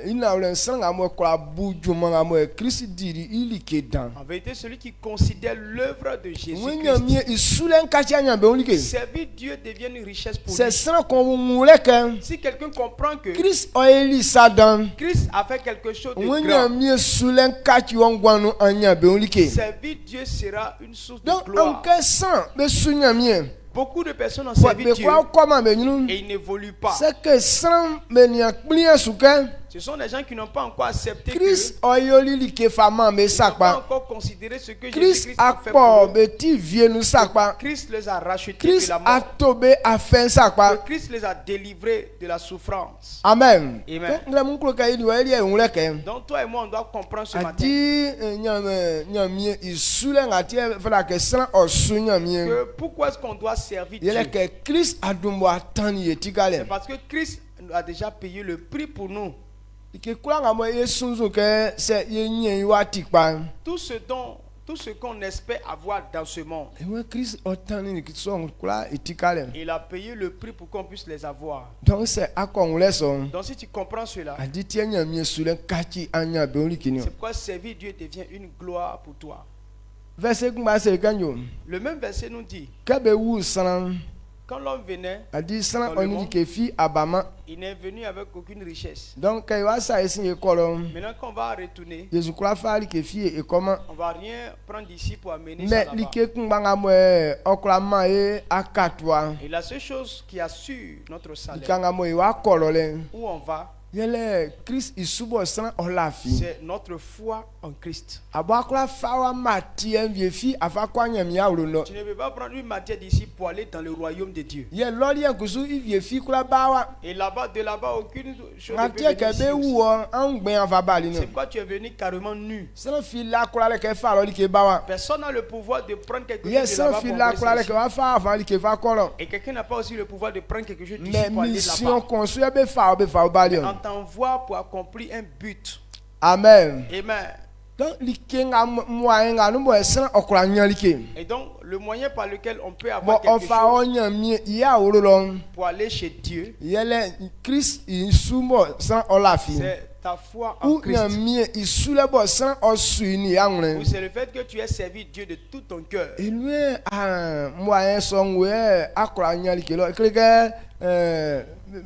A: ina ole sranga mo kra bu juma mo Christ diri ilike dan
B: En vérité, celui qui considère l'œuvre de
A: wen
B: Jésus-Christ,
A: nyamie isule nkacha nyambe onike
B: servir Dieu devient une richesse pour
A: c'est
B: lui.
A: sran kon muleke
B: Si quelqu'un comprend que
A: Christ oili sadan
B: Christ a fait quelque chose de
A: wen
B: grand,
A: nyamie sule nkachi wangwanu anyambe onike
B: servir Dieu sera une source de
A: donc
B: gloire.
A: anke san be su nyamie
B: Beaucoup de personnes ont
A: Bo
B: servi
A: be
B: Dieu
A: kwa koma be nyunu
B: et ils n'évoluent pas.
A: c'est que san be nia kplia suke
B: Ce sont des gens qui n'ont pas encore accepté
A: Christ
B: que
A: oyoli like fama be
B: ils n'ont pas
A: sakpa
B: encore considéré ce que
A: Christ
B: Jésus-Christ a fait
A: akpo
B: pour eux.
A: be ti vie nu sakpa
B: Christ les a rachetés
A: Christ
B: de la mort.
A: atobe afen sakpa
B: Que Christ les a délivrés de la souffrance.
A: amen
B: Amen.
A: ngla mun klo kai ni wa eli enwure ke
B: Donc toi et moi, on doit comprendre ce matin
A: adi nyamie isule ngati fala ke san osu nyamie
B: que pourquoi est-ce qu'on doit servir Dieu?
A: yele ke Christ adumbo atani
B: C'est
A: yetikale
B: parce que Christ a déjà payé le prix pour nous.
A: ike kula nga mo yesunzu ke se yenye wa tikpa
B: Tout ce qu'on espère avoir dans ce monde,
A: ewe Christ otani ni kitso kula etikale
B: il a payé le prix pour qu'on puisse les avoir.
A: donc c'est akon so
B: Donc si tu comprends cela,
A: adi tie nyamie sule kachi anya be olikini
B: c'est pourquoi servir Dieu devient une gloire pour toi.
A: verset kumba se kanyo
B: Le même verset nous dit,
A: kebe wu san
B: quand l'homme venait,
A: adi san
B: Dans le
A: oni
B: monde.
A: ke fi abama
B: il n'est venu avec aucune richesse.
A: donc kai wa sa esi e kolo
B: Maintenant qu'on va retourner,
A: yesu kula fali ke fi e koma
B: on va rien prendre d'ici pour amener ça
A: mais
B: là-bas.
A: like kumba nga mo okla ma e akatwa
B: Et la seule chose qui assure notre salaire,
A: ikanga mo e wa kolole
B: où on va,
A: yele Christ isubo san olafi
B: c'est notre foi en Christ.
A: abakula fawa mati envie fi afa kwa nyam ya uruno
B: Tu ne peux pas prendre une matière d'ici pour aller dans le royaume de Dieu.
A: ye lori enkusu ivie fi kula bawa
B: Et là-bas, de là-bas, aucune chose ne
A: ngati
B: peut venir
A: ke
B: ici
A: be
B: aussi.
A: wo angben afa bali no
B: C'est pourquoi tu es venu carrément nu.
A: san fi la kula le ke fa lori ke bawa
B: Personne n'a le pouvoir de prendre quelque
A: ye
B: chose de
A: san
B: là-bas
A: fi
B: pour
A: la
B: envoyer
A: kula
B: ça
A: le
B: ici.
A: ke wa fa afa li ke fa kolo
B: Et quelqu'un n'a pas aussi le pouvoir de prendre quelque chose d'ici
A: mais
B: pour aller
A: mission
B: là-bas.
A: konsu be fa bali
B: On t'envoie pour accomplir un but.
A: amen
B: Amen.
A: donc likenga moyenga no bo esra okra nyalike
B: Et donc, le moyen par lequel on peut
A: bo
B: avoir quelque
A: ofa
B: chose
A: onyamie ya orolo
B: pour aller chez Dieu,
A: yele Christ isumo san olafi
B: c'est ta foi en
A: ou
B: Christ.
A: nyamie isule bo san osuini yanwre
B: Oui, c'est le fait que tu aies servi Dieu de tout ton cœur.
A: elue moyen songwe akra nyalike lo kleke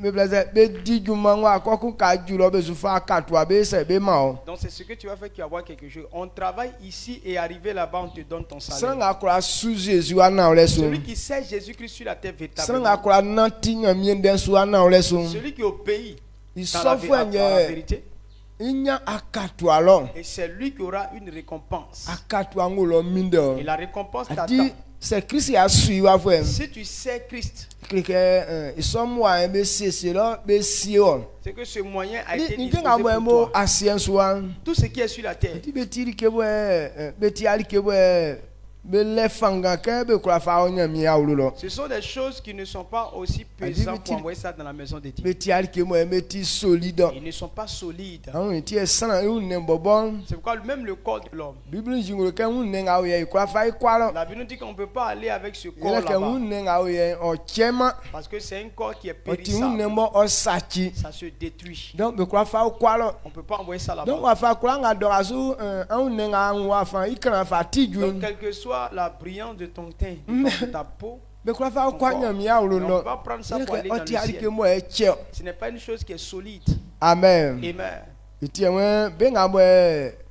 A: me blaze be dijuma wa koku ka julo be zufa katwa be se be mao
B: Donc, c'est ce que tu vas faire qui va avoir quelque chose. On travaille ici et arrivé là-bas, on te donne ton
A: san
B: salaire.
A: akra su Jésus ana oleso
B: Celui qui sait Jésus-Christ sur la terre
A: san
B: véritablement,
A: akra nanti nyamie den su ana oleso
B: celui qui obéit dans la,
A: isofo
B: dans la
A: nye
B: vérité,
A: inya akatwa lo
B: et c'est lui qui aura une récompense.
A: akatwa ngolo mindo
B: Et la récompense
A: adi
B: t'attend.
A: c'est Christ ya sui wa fo
B: Si tu sais Christ,
A: kleke isomwa be sese lo be sio
B: c'est que ce moyen a été
A: ni
B: disposé
A: kenga bo
B: pour
A: mo
B: toi.
A: asien soa
B: Tout ce qui est sur la terre,
A: ti be tiri ke bo be ti ali ke bo be le fanga ke be kura fa onya mi awlo lo
B: ce sont des choses qui ne sont pas aussi pesantes pour envoyer ça dans la maison de Dieu.
A: be ti ali ke mo be ti solide
B: Ils ne sont pas solides.
A: an ti esana u ne bobon
B: C'est pourquoi même le corps de l'homme,
A: bible jingolo ke un ne nga o ye kura fa ikwalo
B: la Bible nous dit qu'on ne peut pas aller avec ce
A: ile
B: corps
A: ke
B: là-bas.
A: un ne nga o ye o chema
B: Parce que c'est un corps qui est
A: o ti un ne
B: périssable.
A: mo o sachi
B: Ça se détruit.
A: donc be kura fa kwalo
B: On ne peut pas envoyer ça
A: donc
B: là-bas.
A: wa fa kura nga do asu an ne nga wa fa ikran fa tiju
B: Donc, quelle que soit la brillance de ton teint, de ta peau,
A: be kura fa kwa nya mi awlo
B: on ne
A: lo
B: peut pas prendre ça
A: ile
B: pour aller
A: ke
B: dans
A: o
B: le
A: ti ali ke
B: ciel.
A: mo e che
B: Ce n'est pas une chose qui est solide.
A: amen
B: Amen.
A: iti enwe be nga bo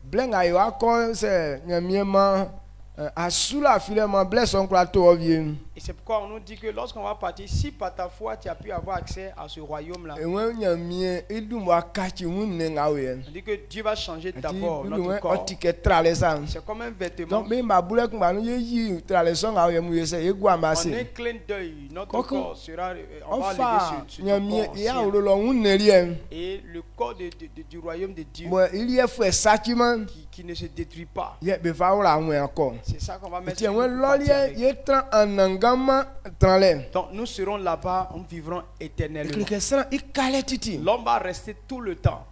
A: blenga yo akọ se nyamie ma asula file ma bless on kura to ovie
B: Et c'est pourquoi on nous dit que lorsqu'on va partir, si par ta foi tu as pu avoir accès à ce royaume-là,
A: enwe nyamie idum wa kachi wunne nga we
B: on dit que Dieu va changer
A: ati
B: d'abord
A: bilu
B: notre
A: we
B: corps.
A: otike trale sa
B: C'est comme un vêtement.
A: donc be ma bule kun ba no ye yi trale so nga we mu ye se ye gwa ma
B: En un
A: se
B: clin d'œil, notre
A: Coco.
B: corps sera. On va
A: ofa
B: lever sur ton
A: nyamie
B: corps
A: ya
B: ciel.
A: olo lo wunne rie
B: Et le corps du royaume de Dieu
A: mo ili e fu sachi man
B: qui ne se détruit pas.
A: ye be fa wala nwe akọ
B: C'est ça qu'on va mettre
A: iti
B: sur
A: enwe
B: nous pour
A: lo
B: partir
A: ye
B: avec.
A: ye tran anangama tranle
B: Donc nous serons là-bas, nous vivrons éternellement.
A: kleke sra ikale titi
B: L'homme va rester tout le temps.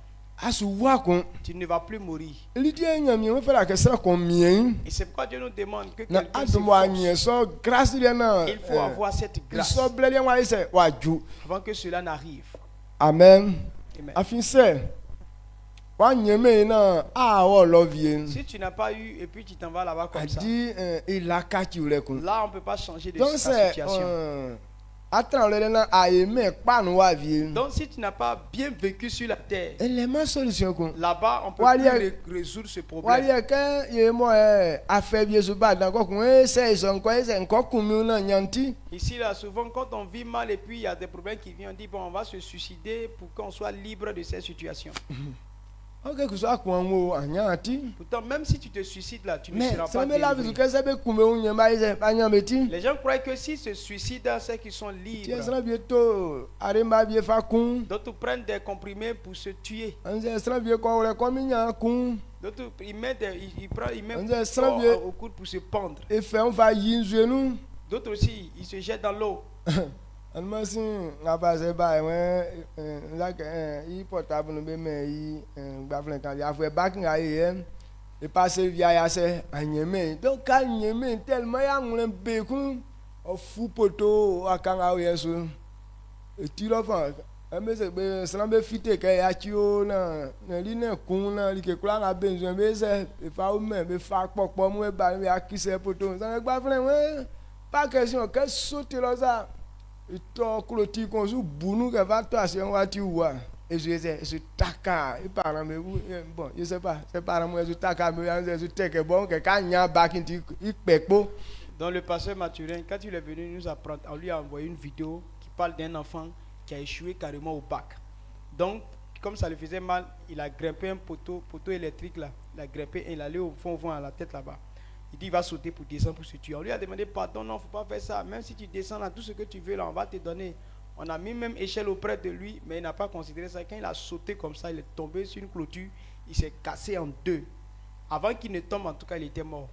A: asu wa kun
B: Tu ne vas plus mourir.
A: Lidi nyamie we fera ke sra kon mien
B: Et c'est pourquoi Dieu nous demande que
A: na
B: quelqu'un
A: adumo anye
B: s'efforce.
A: so grâce dia na
B: Il faut avoir cette grâce
A: so blele wa ise wa ju
B: avant que cela n'arrive.
A: amen
B: Amen.
A: afin se wa nyeme na a o love you
B: Si tu n'as pas eu et puis tu t'en vas là-bas comme ça,
A: adi ilaka ti ure kun
B: là on ne peut pas changer de
A: donc
B: ta
A: c'est
B: situation.
A: atan le na ayeme panu wa vie
B: Donc si tu n'as pas bien vécu sur la terre,
A: élément solution kun
B: là-bas on peut
A: Wali-
B: plus résoudre ce
A: wa
B: problème.
A: ye ke ye mo afẹ bi so ba dan ko kun se so nko se nko kun mi na nyanti
B: Ici, là, souvent, quand on vit mal et puis il y a des problèmes qui viennent, on dit, bon, on va se suicider pour qu'on soit libre de cette situation.
A: ok ku so akun wo anyanti
B: Pourtant, même si tu te suicides là, tu ne
A: mais
B: seras
A: ça
B: pas
A: me la
B: délivré.
A: visu kese be kume unye ba ise anya beti
B: Les gens croient que s'ils se suicident, c'est qu'ils sont
A: ti
B: libres.
A: esra bi to aremba bi fa kun
B: D'autres prennent des comprimés pour se tuer.
A: anze esra bi ko ore ko mi nya kun
B: D'autres, ils mettent, ils mettent
A: On dit, ça vient-
B: au coude pour se pendre.
A: e fe on va yinzu nu
B: D'autres aussi, ils se jettent dans l'eau.
A: anma sin nga ba se ba we like i portable no be me i gba flen kan ya fwe back nga ye e passe via ya se anyeme donc ka nyeme tellement ya ngule be kun o fu poto akanga o yesu e tiro fa ame se be sran be fite ke ya chi o na ri na kun na ri ke kula nga benzo be se e fa o me be fa popo mu e ba be akise poto san gba flen we pa question ke sauter lo ça ito kuloti kon su bunu ke va to ase wa ti wa je taka e para me bon je sais pas c'est para moi je taka me je teke bon ke ka nya back in ipepo
B: Dans le pasteur Mathurin, quand il est venu nous apprendre, on lui a envoyé une vidéo qui parle d'un enfant qui a échoué carrément au bac. Donc, comme ça lui faisait mal, il a grimpé un poteau électrique là. Il a grimpé et il allait au fond à la tête là-bas. Il dit il va sauter pour descendre pour se tuer. On lui a demandé pardon, non, il ne faut pas faire ça. Même si tu descends là, tout ce que tu veux là, on va te donner. On a mis même échelle auprès de lui, mais il n'a pas considéré ça. Quand il a sauté comme ça, il est tombé sur une clôture, il s'est cassé en deux. Avant qu'il ne tombe, en tout cas, il était mort.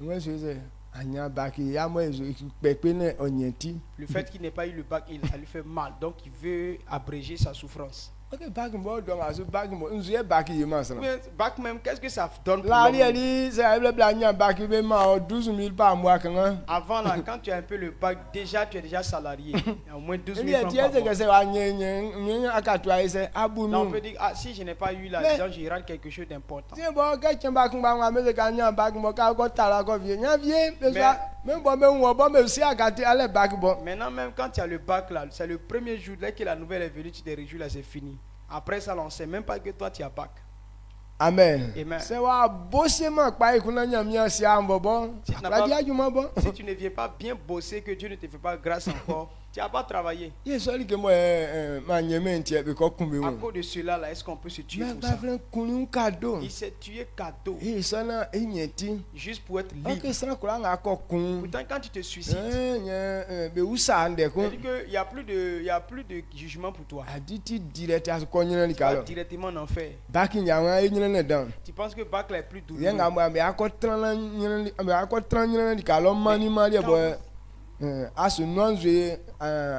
A: moi je sais anya back ya mo je pepe ne onyenti
B: Le fait qu'il n'ait pas eu le bac, ça lui fait mal. Donc il veut abréger sa souffrance.
A: ok bac mo donc aso bac mo nzuye bac yi ma sana
B: Mais bac même, qu'est-ce que ça donne pour
A: la
B: l'homme?
A: li c'est elle bla nya bac be ma 12 000 par mois kan
B: Avant là, quand tu as un peu le bac, déjà tu es déjà salarié. Il y a au moins 12
A: il
B: 000
A: y
B: francs
A: a
B: par
A: que
B: mois.
A: c'est wa nye akatwa c'est abu
B: Non, on
A: nu
B: peut dire, ah, si je n'ai pas eu
A: Mais-
B: l'argent, je rate quelque chose d'important.
A: tiens bon ka tiens bac ba me ka nya bac mo ka ko tala ko vie nya vie be
B: Mais-
A: ça même bon me wo bon me si akati ale bac bon
B: Maintenant, même quand tu as le bac là, c'est le premier jour, dès que la nouvelle est venue, tu te réjouis là, c'est fini. Après ça, on ne sait même pas que toi tu as bac.
A: amen
B: Amen.
A: c'est wa bossement pa ikuna nya mi asi ambo bon
B: Si tu n'as
A: la
B: pas-
A: dia ajuma bon
B: Si tu ne viens pas bien bosser, que Dieu ne te fait pas grâce encore, tu n'as pas travaillé.
A: ye so li ke mo ma nyeme ntie be ko kumbe
B: À
A: mo
B: cause de cela là, est-ce qu'on peut se tuer
A: mais
B: pour
A: ba
B: ça?
A: vle kunu cadeau
B: Il s'est tué cadeau,
A: e so na enyeti
B: juste pour être libre.
A: ok sana kula nga ko kun
B: Pourtant, quand tu te suicides,
A: be usa ande ko
B: c'est-à-dire qu'il n'y a plus de jugement pour toi.
A: aditi direct as ko nyina li
B: Tu vas
A: kalo
B: directement en enfer.
A: baki nyawa e nyina ne dan
B: Tu penses que bac là est plus
A: ye nga
B: douloureux.
A: mo be akotran na nyina li be akotran nyina li kalo mani mali bo asu nonze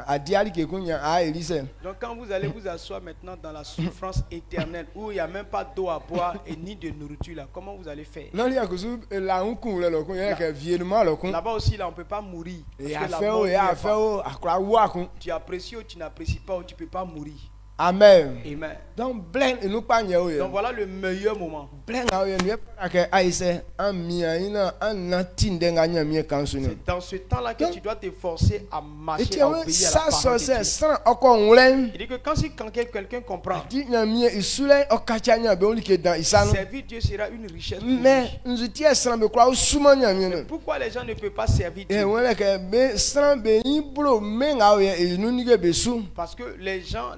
A: adiali ke kunya a elise
B: Donc quand vous allez vous asseoir maintenant dans la souffrance éternelle où il n'y a même pas d'eau à boire et ni de nourriture là, comment vous allez faire?
A: non li akusu la nkun le lo kun ye ke vienu lo kun
B: Là-bas aussi là, on ne peut pas mourir. Parce
A: e
B: que la
A: afe
B: mort
A: o
B: n'y
A: e
B: est
A: afe
B: pas.
A: o akra wa kun
B: Tu apprécies ou tu n'apprécies pas ou tu ne peux pas mourir.
A: amen
B: Amen.
A: donc blen inu pa nye o ye
B: Donc voilà le meilleur moment.
A: blen a o ye nu ke aise an mi ina an na tinde nga nya mi kan su ni
B: C'est dans ce temps-là que tu dois te forcer à marcher,
A: eti
B: à
A: we
B: obéir à
A: sa
B: la
A: so
B: parole de
A: se
B: Dieu.
A: san oko nwlen
B: Il dit que quand quelqu'un comprend,
A: di nya mi isule okacha nya be oli ke dan isanu
B: servir Dieu sera une richesse pour
A: mais
B: lui.
A: nzuti e san be kwa o suma nya mi no
B: Pourquoi les gens ne peuvent pas servir
A: e
B: Dieu?
A: wele ke be san be ibro me nga o ye inu ni ke be su
B: Parce que les gens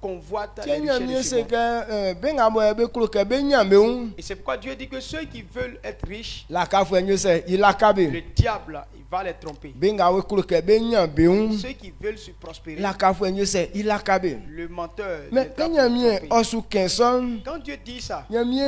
B: convoitent les
A: nya mi
B: richesses de
A: se
B: ce monde.
A: ke be nga mo e be kuro ke be nya me un
B: Et c'est pourquoi Dieu dit que ceux qui veulent être riches,
A: la ka fu enyo se ilaka
B: le
A: be
B: diable, là, il va les tromper.
A: be nga we kuro ke be nya be un
B: Ceux qui veulent se prospérer,
A: la ka fu enyo se ilaka be
B: le menteur,
A: mais
B: viendra
A: ke
B: pour
A: nya
B: le
A: mi
B: tromper.
A: osu kenson
B: Quand Dieu dit ça,
A: nya mi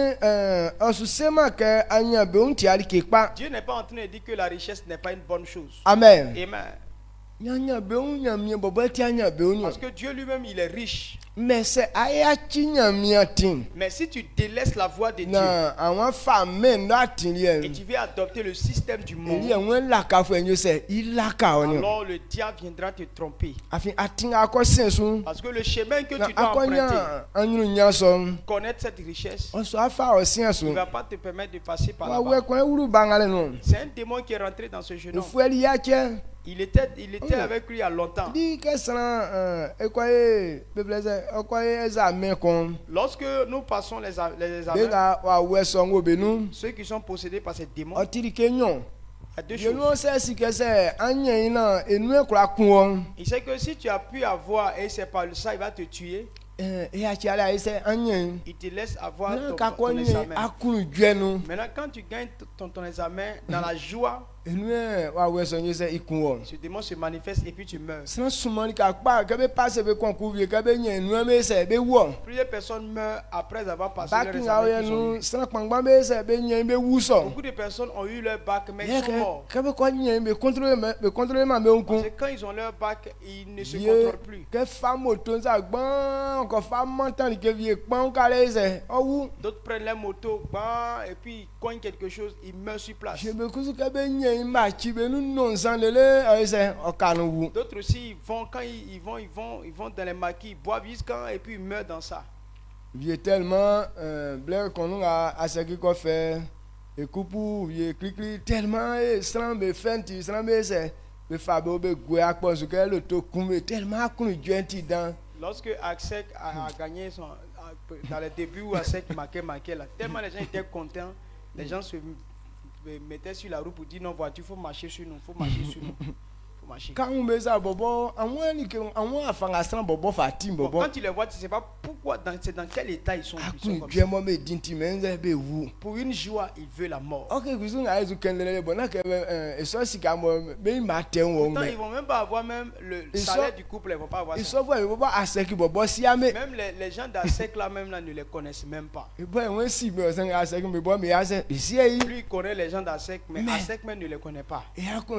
A: osu sema ke anya be un ti ali ke pa
B: Dieu n'est pas en train de dire que la richesse n'est pas une bonne chose.
A: amen
B: Amen.
A: nya be un nya mi bobo ti anya be un
B: Parce que Dieu lui-même, il est riche.
A: mais se aya chi nya mi atin
B: Mais si tu délaisses la voie de Dieu
A: na àwọn fàmẹ ndo atin
B: et
A: yẹ
B: tu veux adopter le système du
A: èyí
B: monde,
A: ẹwọn laka fún ẹyin sẹ ilaka ọ ni
B: alors le diable viendra te tromper.
A: àfi atin akọ sẹnsun
B: Parce que le chemin que
A: na
B: tu dois
A: akọ
B: emprunter,
A: nya anyinu nya sọ
B: connaître cette richesse,
A: ọsọ afa ọ
B: ne
A: sẹnsun
B: va pas te permettre de passer par
A: wà wọ
B: là-bas.
A: ẹkọ ewúro bangalẹ nù
B: C'est un démon qui est rentré dans ce jeune homme.
A: òfu ẹni yá kyẹ
B: Il était
A: Oui.
B: avec lui il y a longtemps.
A: bí kẹsàn-án ẹkọ yẹ pépélé sẹ ọkọ yẹ ẹsẹ amẹ kan
B: Lorsque nous passons les
A: bẹẹ
B: examens,
A: ka wà wọ ẹsọ ń wọ bẹnu
B: ceux qui sont possédés par ces démons,
A: ọtí ké yàn
B: il y a deux
A: yẹnu
B: choses.
A: ọsẹ sì kẹsẹ anyẹ yìí náà ẹnu ẹkọra kún ọ
B: Il sait que si tu as pu avoir et c'est pas ça, il va te tuer.
A: ẹ ẹ àti alẹ àyẹsẹ anyẹ yìí.
B: Il te laisse avoir
A: Nan
B: ton
A: kakọ nye
B: examen.
A: akunu juẹnu
B: Maintenant, quand tu gagnes ton examen dans la joie,
A: enu ẹ wa wẹ sọ nye sẹ ikun wọ
B: ce démon se manifeste et puis tu meurs.
A: sinan sumani ka kpa kẹbẹ paase bẹ kọnku wie kẹbẹ nye enu ẹ bẹ sẹ bẹ wọ
B: Plusieurs personnes meurent après avoir passé leur
A: baki nga
B: examen
A: yẹ
B: qu'ils ont
A: nu
B: eu.
A: sinan kpangba bẹ sẹ bẹ nye bẹ wu sọ
B: Beaucoup de personnes ont eu leur bac, mais
A: yẹ
B: ils sont
A: kẹ
B: morts.
A: kẹbẹ kọ nye bẹ kọntrole ma bẹ
B: Parce
A: nkun
B: que quand ils ont leur bac, ils ne se
A: vie
B: contrôlent plus.
A: kẹ fa moto nsa gbọn kọ fa mọtan ke vie kpọn k'ale sẹ ọwu
B: D'autres prennent leur moto, bam, et puis ils cognent quelque chose, ils meurent sur place.
A: sebe kusu kẹbẹ nye ma tsi bẹ nu nọ nsan lele ẹ sẹ ọkanu wu
B: D'autres aussi, ils vont, quand ils vont dans les maquis, ils boivent jusqu'à et puis ils meurent dans ça.
A: vie tellement blẹ kọnu ka asẹki kọfẹ ekupu vie klikli tellement sran bẹ fẹnti sran bẹ sẹ bẹ fa bẹ o bẹ goe akpọsu kẹ le to kun bẹ tellement akunu jẹnti dan
B: Lorsque ASEC a gagné dans les débuts où ASEC marquait là, tellement les gens étaient contents, les gens se mettaient sur la route pour dire non, voiture, il faut marcher sur nous, il faut marcher sur nous. Faut marcher.
A: k'anw bẹ sa bọbọ àwọn ẹnìkẹ àwọn afangasran bọbọ fa ti
B: Bon,
A: bọbọ
B: quand tu les vois, tu ne sais pas pourquoi, c'est dans quel état ils sont
A: akunu
B: comme ça.
A: jẹmọ bẹ dinti mẹ n sẹ bẹ wu.
B: Pour une joie, ils veulent la mort.
A: ok kusu nga ezu kẹndẹlẹ bọ n'a kẹ bẹ ẹsọ sika mọ bẹ ma tẹ n wọ
B: Pourtant,
A: mẹ
B: ils ne vont même pas avoir même le
A: Ils
B: salaire
A: sont-
B: du couple, ils ne vont pas avoir ça.
A: ìsọfọ yìí bọbọ asẹki bọbọ siamẹ
B: Même les gens d'ASEC là même là ne les connaissent même pas.
A: ìbọ ìwọn si bẹ ọsẹ nga asẹki bẹ bọ mi asẹ ìsí ẹyí
B: Lui, il connaît les gens d'ASEC, mais
A: Mais-
B: ASEC même ne les connaît pas.
A: ìyá kun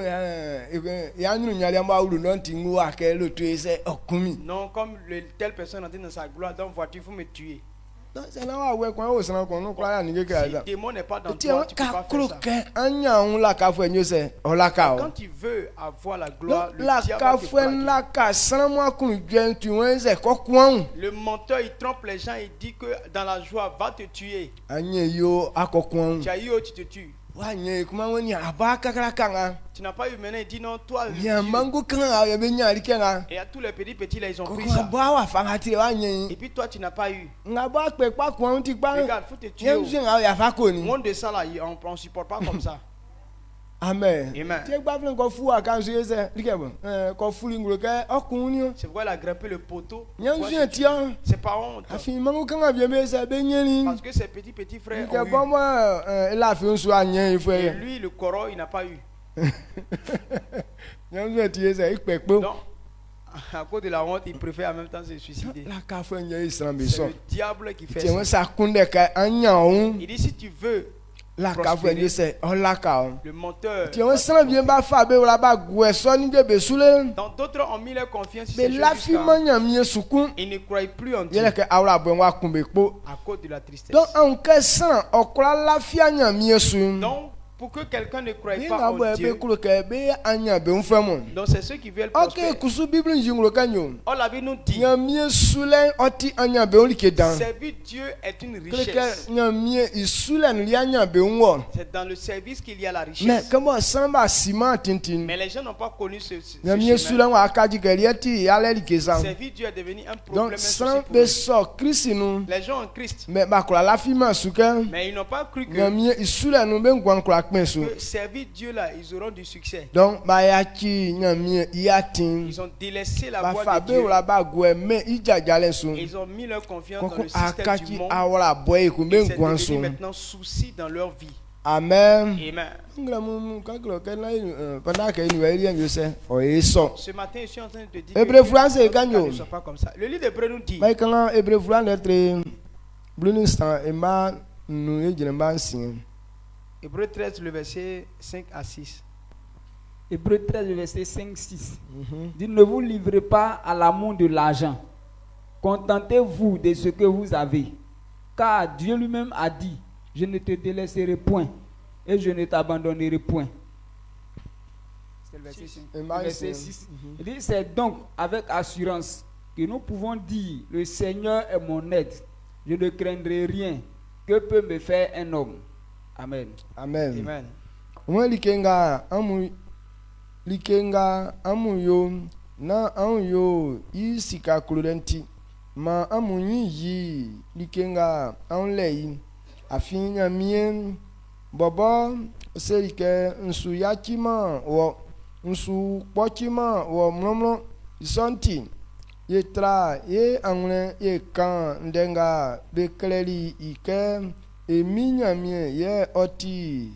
A: ìyá nous n'y allons pas où non tingu à quel autre c'est okumi.
B: Non, comme telle personne est dans sa gloire, dans la voiture, il faut me tuer.
A: Donc c'est là où quand on s'en qu'on nous croit ni que
B: Si le démon n'est pas dans
A: tiens
B: toi, tu peux
A: ka
B: pas faire ça.
A: kroke anya on la ka fo enyo se o la ka o.
B: Quand tu veux avoir la gloire, le
A: La
B: diable
A: ka
B: va te
A: fo
B: plaquer.
A: la ka san mo kun gwen tu won se ko kwon.
B: Le menteur, il trompe les gens, il dit que dans la joie, va te tuer.
A: Anye yo akokwon.
B: Tu as eu, tu te tues.
A: Wa nye kuma woni aba kakara kanga.
B: Tu n'as pas eu maintenant, il dit non, toi,
A: Ya
B: Dieu.
A: mangu kan a ya be nya ri kenga.
B: Et à tous les petits là, ils ont
A: Ko
B: pris
A: ko
B: ça.
A: ba wa fa ngati wa nye.
B: Et puis toi, tu n'as pas eu.
A: Nga ba pe pa kwon ti pa.
B: Regarde, faut te tuer.
A: Yem jin a ya fa ko ni.
B: Monde de ça là, on ne supporte pas comme ça.
A: Amen.
B: Amen.
A: Ti gba fun ko fu akan so se ri ke bon. Ko fu lingro ke okun ni o.
B: C'est pourquoi il a grimpé le poteau.
A: Yem
B: Pourquoi
A: jin ti an.
B: c'est pas honte.
A: Afi mangu kan a bien be se be nye ni.
B: Parce que ses petits frères
A: Ke
B: ont eu.
A: bon mo la fi so anye ifo
B: Et
A: ye.
B: lui, le coro, il n'a pas eu.
A: Yem jin ti se ikpepo.
B: Donc, à cause de la honte, il préfère en même temps se suicider.
A: La ka fo nye islam be
B: C'est
A: so.
B: le diable qui fait
A: Ti won
B: ça.
A: sa kunde ka anya on.
B: Il dit si tu veux,
A: La ka fo nye se o la ka o.
B: le menteur.
A: Ti won san bien ba fa be wala ba gwe so ni de be sule.
B: Donc d'autres ont mis leur confiance sur
A: Be
B: ces
A: la
B: choses
A: fi
B: jusqu'à-
A: manya mi sukun.
B: Ils ne croient plus en Dieu
A: Yele ke awra bo wa kun be po.
B: à cause de la tristesse.
A: Donc on ke san okra la fi anya mi su.
B: Donc, pour que quelqu'un ne croie
A: Bi
B: pas
A: na bo
B: en
A: be
B: Dieu,
A: kulo ke be anya be nfa mo.
B: donc c'est ceux qui veulent
A: Ok
B: prospérer.
A: kusu bible njinglo kanyo.
B: Oh, la Bible nous dit,
A: Nyamie sule oti anya be oli ke dan.
B: servir Dieu est une
A: Kele
B: richesse.
A: ke nyamie isule no li anya be nwo.
B: C'est dans le service qu'il y a la
A: Mais
B: richesse.
A: comment samba ciment tintin.
B: Mais les gens n'ont pas connu ce
A: Nyamie sule
B: chemin.
A: wa akaji ke lieti ale li ke san.
B: Servir Dieu est devenu un
A: Donc
B: problème
A: sans
B: social pour
A: be
B: eux.
A: so Christ nou.
B: Les gens en Christ,
A: Mais ba kola la fi ma suke.
B: mais ils n'ont pas cru que,
A: Nyamie isule no be ngwan kola kpen so.
B: que servir Dieu là, ils auront du succès.
A: Donc ba ya ki nyamie yatin.
B: Ils ont délaissé la
A: Ba
B: voie
A: fa
B: de
A: be
B: Dieu.
A: wala ba gwe me ijajale so.
B: Ils ont mis leur confiance dans
A: Koko
B: le système du
A: akaji
B: monde.
A: awala boy ku be
B: Et c'est
A: ngwan
B: devenu
A: so.
B: maintenant souci dans leur vie.
A: Amen.
B: Amen.
A: Ngla mu ka glo ke na pendant que nous rien je sais o eso.
B: Ce matin, je suis en train de te dire
A: Hébreu
B: que
A: français,
B: notre cas
A: gagne.
B: ne soit pas comme ça. Le livre d'Hébreu nous dit,
A: Mai kan Hébreu fulan être blunu stan e ma nu e jine ba sin.
B: Hébreu 13, le verset 5 à 6.
C: Hébreu 13, verset 5-6. Dit, ne vous livrez pas à l'amour de l'argent. Contentez-vous de ce que vous avez. Car Dieu lui-même a dit, je ne te délaisserai point et je ne t'abandonnerai point. C'est le verset 5.
A: Et
C: Le
A: ma
C: verset
A: sin.
C: 6. Il dit, c'est donc avec assurance que nous pouvons dire, le Seigneur est mon aide. Je ne craindrai rien. Que peut me faire un homme? Amen.
A: Amen.
B: Amen.
A: Mwa likenga amu yo na an yo yi sika kuludenti ma amu yi likenga an lei afin nyamien bobo serike nsu yakima wo nsu pokima wo mlomlo isonti ye tra ye angle ye kan ndenga bekleli ike emi nyamie ye oti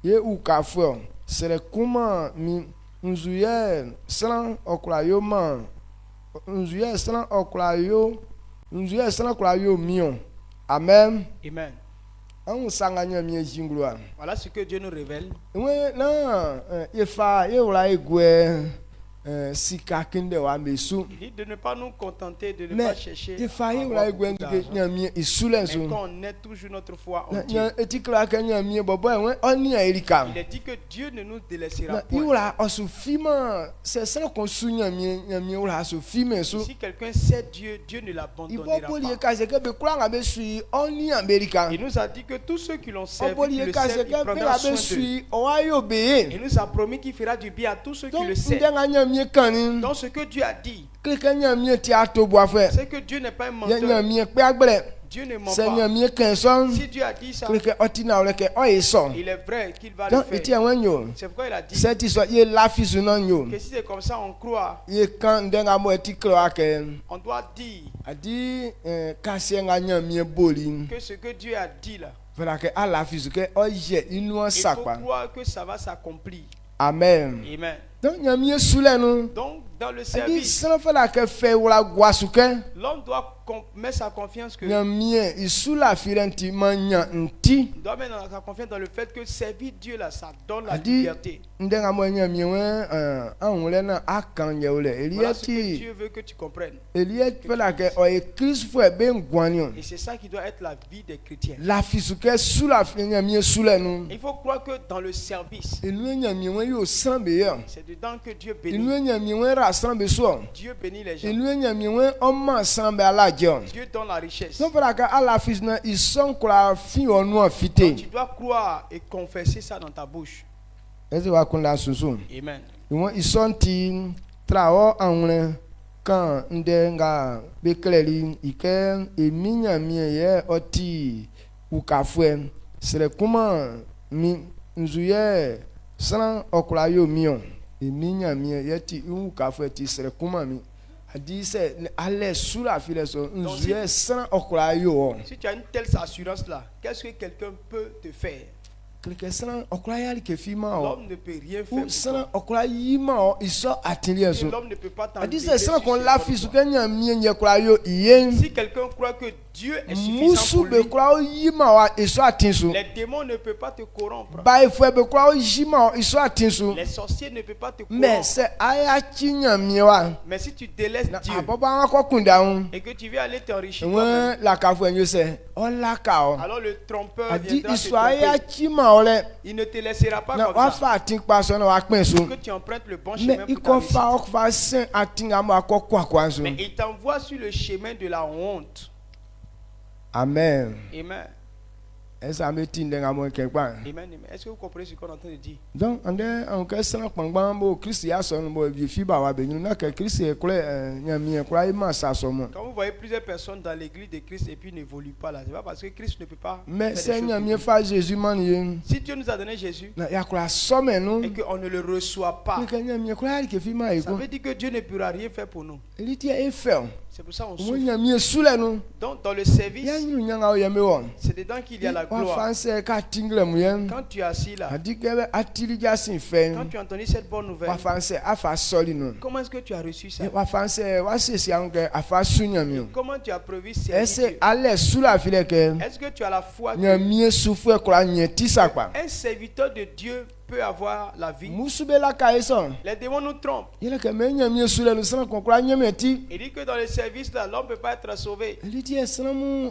A: ye ukafo sere kuma mi nzuye sran okulayo ma nzuye sran okulayo nzuye sran okulayo mion amen
B: Amen.
A: an sanganya mi jingloa
B: Voilà ce que Dieu nous révèle.
A: we na ifa ye wala igwe sika kinde wa mesu
B: Il dit de ne pas nous contenter, de ne
A: mais
B: pas chercher.
A: ifa ye
B: à
A: wala
B: avoir
A: igwe
B: beaucoup
A: nduke
B: d'argent.
A: nyamie isulenso
B: Mais qu'on ait toujours notre foi en Dieu.
A: nya etikla ka nyamie bobo we oni erika
B: Il a dit que Dieu ne nous délaissera
A: na
B: point.
A: iwla osufima c'est ça qu'on sou nyamie wla osufime so
B: Si quelqu'un sait Dieu, Dieu ne l'abandonnera
A: iboboli
B: pas.
A: ka se ke be kula nga be sui oni amerika
B: Il nous a dit que tous ceux qui l'ont servi, qui
A: oboli
B: le
A: ka se
B: servent,
A: ke
B: il
A: be
B: prendra
A: la
B: soin
A: be
B: d'eux.
A: sui o ayo be
B: Il nous a promis qu'il fera du bien à tous ceux qui
A: donc
B: le servent.
A: ndenga nyamie kani
B: Donc ce que Dieu a dit,
A: klika nyamie ti ato bo afa
B: c'est que Dieu n'est pas un
A: ya
B: menteur.
A: nyamie pe agbere
B: Dieu ne ment
A: se
B: pas.
A: nyamie kan so
B: Si Dieu a dit ça,
A: klika otina ole ke o eso
B: il est vrai qu'il va le
A: donc eti
B: faire.
A: awanyo
B: C'est pourquoi il a dit
A: seti so ye lafi su no nyo
B: que si c'est comme ça, on croit.
A: ye kan ndenga mo eti klo ake
B: On doit dire
A: adi kasi nga nyamie boli
B: que ce que Dieu a dit là,
A: voilà que à la physique o je inu
B: il faut
A: sakpa
B: croire que ça va s'accomplir.
A: amen
B: Amen.
A: donc nyamie sule no
B: Donc Dans le
A: adi
B: service,
A: sran fa la ke fe wala guasuke
B: l'homme doit mettre sa confiance que
A: nyamie isu la firenti manya nti
B: doit mettre sa confiance dans le fait que servir Dieu là, ça donne la
A: adi
B: liberté.
A: ndenga mo nyamie we anwule na akan yewle
B: Voilà ce que
A: eliati
B: Dieu veut que tu comprennes.
A: eliati fa la ke o e Christ fo e be ngwanio
B: Et c'est ça qui doit être la vie des chrétiens.
A: la fisuke su la nyamie su le nu
B: Il faut croire que dans le service,
A: enu nyamie we yo sran be ya
B: c'est dedans que Dieu
A: enu
B: bénit.
A: nyamie we ra sran be so
B: Dieu bénit les gens.
A: enu nyamie we o ma sran be ala je
B: Dieu donne la richesse.
A: no fa la ke ala fis na ison kura fi onu
B: Donc,
A: afite
B: tu dois croire et confesser ça dans ta bouche.
A: ezi wa kunda susu
B: Amen.
A: iwon ison ti trawo anwule kan nde nga bekeleri ike eminyamie ye oti ukafue sere kuma mi nzuye sran okura yo mion eminyamie ye ti ukafue ti sere kuma mi adi se ale sura file so nzuye sran okura yo
B: Si tu as une telle assurance là, qu'est-ce que quelqu'un peut te faire?
A: kelke sran okura yali ke fi ma o
B: L'homme ne peut rien faire
A: u
B: pour
A: sran
B: toi.
A: okura yi ma o iso atili
B: Et
A: so
B: l'homme ne peut pas
A: adi
B: t'enlever
A: se sran
B: sur
A: kon
B: ses
A: la
B: bonnes
A: fi su
B: voies.
A: ke nyamie nye kura yo iyen
B: Si quelqu'un croit que Dieu est suffisant
A: musu
B: pour
A: be
B: lui,
A: kura o yi ma wa iso atin so
B: les démons ne peuvent pas te corrompre.
A: bai fue be kura o yi ma wa iso atin so
B: Les sorciers ne peuvent pas te
A: mais
B: corrompre.
A: se aya chi nyamie wa
B: Mais si tu délaisses
A: na
B: Dieu
A: aboba wa ko kunda un
B: et que tu veux aller t'enrichir toi-même,
A: won la ka fu enyo se o la ka o
B: alors le trompeur
A: adi
B: viendra te
A: iso aya
B: tromper.
A: chi ma o le
B: Il ne te laissera pas
A: na
B: comme
A: wa
B: ça.
A: fa atin pa so na wa pin so
B: Que tu empruntes le bon
A: mais
B: chemin pour ta
A: iko fa
B: réussite.
A: o fa sen atin ga ma ko kwa so
B: Mais il t'envoie sur le chemin de la honte.
A: amen
B: Amen.
A: esa me tin de ga mo ke pa
B: Amen. Amen. Est-ce que vous comprenez ce qu'on est en train de dire?
A: donc ande an ka san kpangban bo Kristi ya so no bo bi fi ba wa be nu na ka Kristi e kule nyamie kura ma sa so mo
B: Quand vous voyez plusieurs personnes dans l'église de Christ et puis n'évoluent pas là, c'est pas parce que Christ ne peut pas
A: mais
B: faire
A: c'est
B: des choses
A: nyamie
B: pour
A: fa Jésus man ye
B: lui. Si Dieu nous a donné Jésus
A: na ya kura so me nu
B: et qu'on ne le reçoit pas,
A: ni ka nyamie kura ke fi ma e
B: ça
A: ko
B: veut dire que Dieu ne pourra rien faire pour nous.
A: eli ti e fe
B: C'est pour ça qu'on
A: mo
B: souffre.
A: nyamie su le nu
B: Donc dans le
A: ya
B: service,
A: nyu nyanga o ye me wo
B: c'est dedans qu'il y a la
A: wa
B: gloire.
A: fanse ka tingle mu ye
B: Quand tu es assis là,
A: adi ke be atili ja sin fe
B: quand tu as entendu cette bonne nouvelle,
A: wa fanse afa soli nu
B: comment est-ce que tu as reçu ça?
A: wa fanse wa sesi an ke afa su nyamie
B: Comment tu as prévu servir
A: ese
B: Dieu?
A: ale su la fi le ke
B: Est-ce que tu as la foi que
A: nyamie su fu e kura nye ti sa pa
B: un serviteur de Dieu peut avoir la vie?
A: musu be la ka eso
B: Les démons nous trompent.
A: yele ke me nyamie su le nu san kon kura nyame ti
B: Il dit que dans le service là, l'homme ne peut pas être sauvé.
A: eli ti esana mu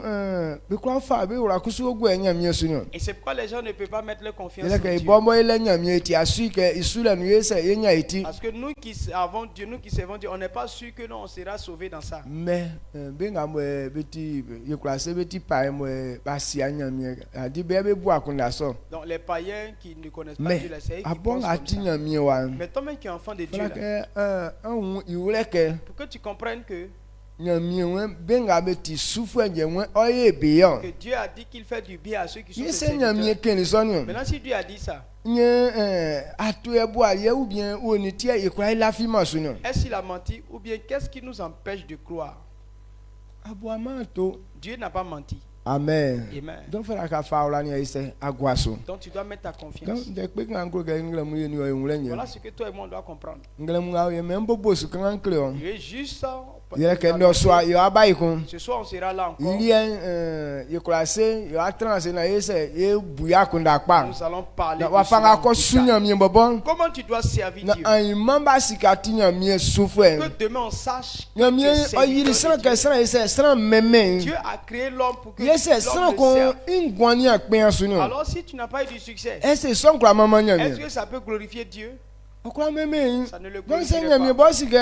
A: be kura fa be wura kusu ogu e nyamie su nu
B: Et c'est pourquoi les gens ne peuvent pas mettre leur confiance
A: yele
B: en
A: ke
B: Dieu.
A: ibombo ile nyamie ti asu ke isu le nu yese yenya iti
B: Parce que nous qui avons Dieu, nous qui servons Dieu, on n'est pas sûr que non, on sera sauvé dans ça.
A: me be nga mo beti ye kura se beti pa mo ba si nyamie adi be be bu akunda so
B: Donc les païens qui ne connaissent pas
A: mais
B: Dieu, c'est eux qui
A: abon
B: pensent
A: ati
B: comme ça.
A: nyamie wa
B: Mais toi-même qui es enfant de Dieu,
A: fala
B: là,
A: ke an iwule ke
B: pour que tu comprennes que
A: nyamie we be nga beti sufu enje we oye be yo
B: Dieu a dit qu'il fait du bien à ceux qui sont
A: ye
B: ses
A: se nyamie
B: serviteurs.
A: ke ni so ni
B: Maintenant, si Dieu a dit ça,
A: nye ato ebu aye ou bien oni ti e kura ila fi ma so ni
B: est-ce qu'il a menti ou bien qu'est-ce qui nous empêche de croire?
A: abu amato
B: Dieu n'a pas menti.
A: amen
B: Amen.
A: donc fera ka faula ni ise agwaso
B: Donc tu dois mettre ta confiance.
A: donc de pe kan ko ga ngla mu yeni o ngla nye
B: Voilà ce que toi et moi on doit comprendre.
A: ngla mu ga ye membo bosu kan kle on
B: Il est juste ça.
A: ye ke ndo so yo abai kun
B: Ce soir, on sera là encore.
A: ili ye kura se yo atranse na yese ye buya kun da pa
B: Nous allons parler
A: na
B: de
A: wa fanga
B: cela en
A: ko
B: détail.
A: sunya mi bobon
B: Comment tu dois servir
A: na
B: Dieu.
A: an mamba sikati nya mi sufu e
B: Que demain on sache
A: nya
B: que
A: mi
B: tu es
A: o
B: serviteur
A: yiri
B: de
A: sran
B: Dieu.
A: ke sran yese sran meme
B: Dieu a créé l'homme pour que
A: yese sran
B: l'homme le
A: ko
B: serve.
A: ingwani akpe asunu
B: Alors si tu n'as pas eu du succès,
A: ese son kura mama nya
B: est-ce
A: mi
B: que ça peut glorifier Dieu?
A: okura meme
B: Ça ne le
A: donc se
B: glorifie
A: nya mi
B: pas.
A: bo sike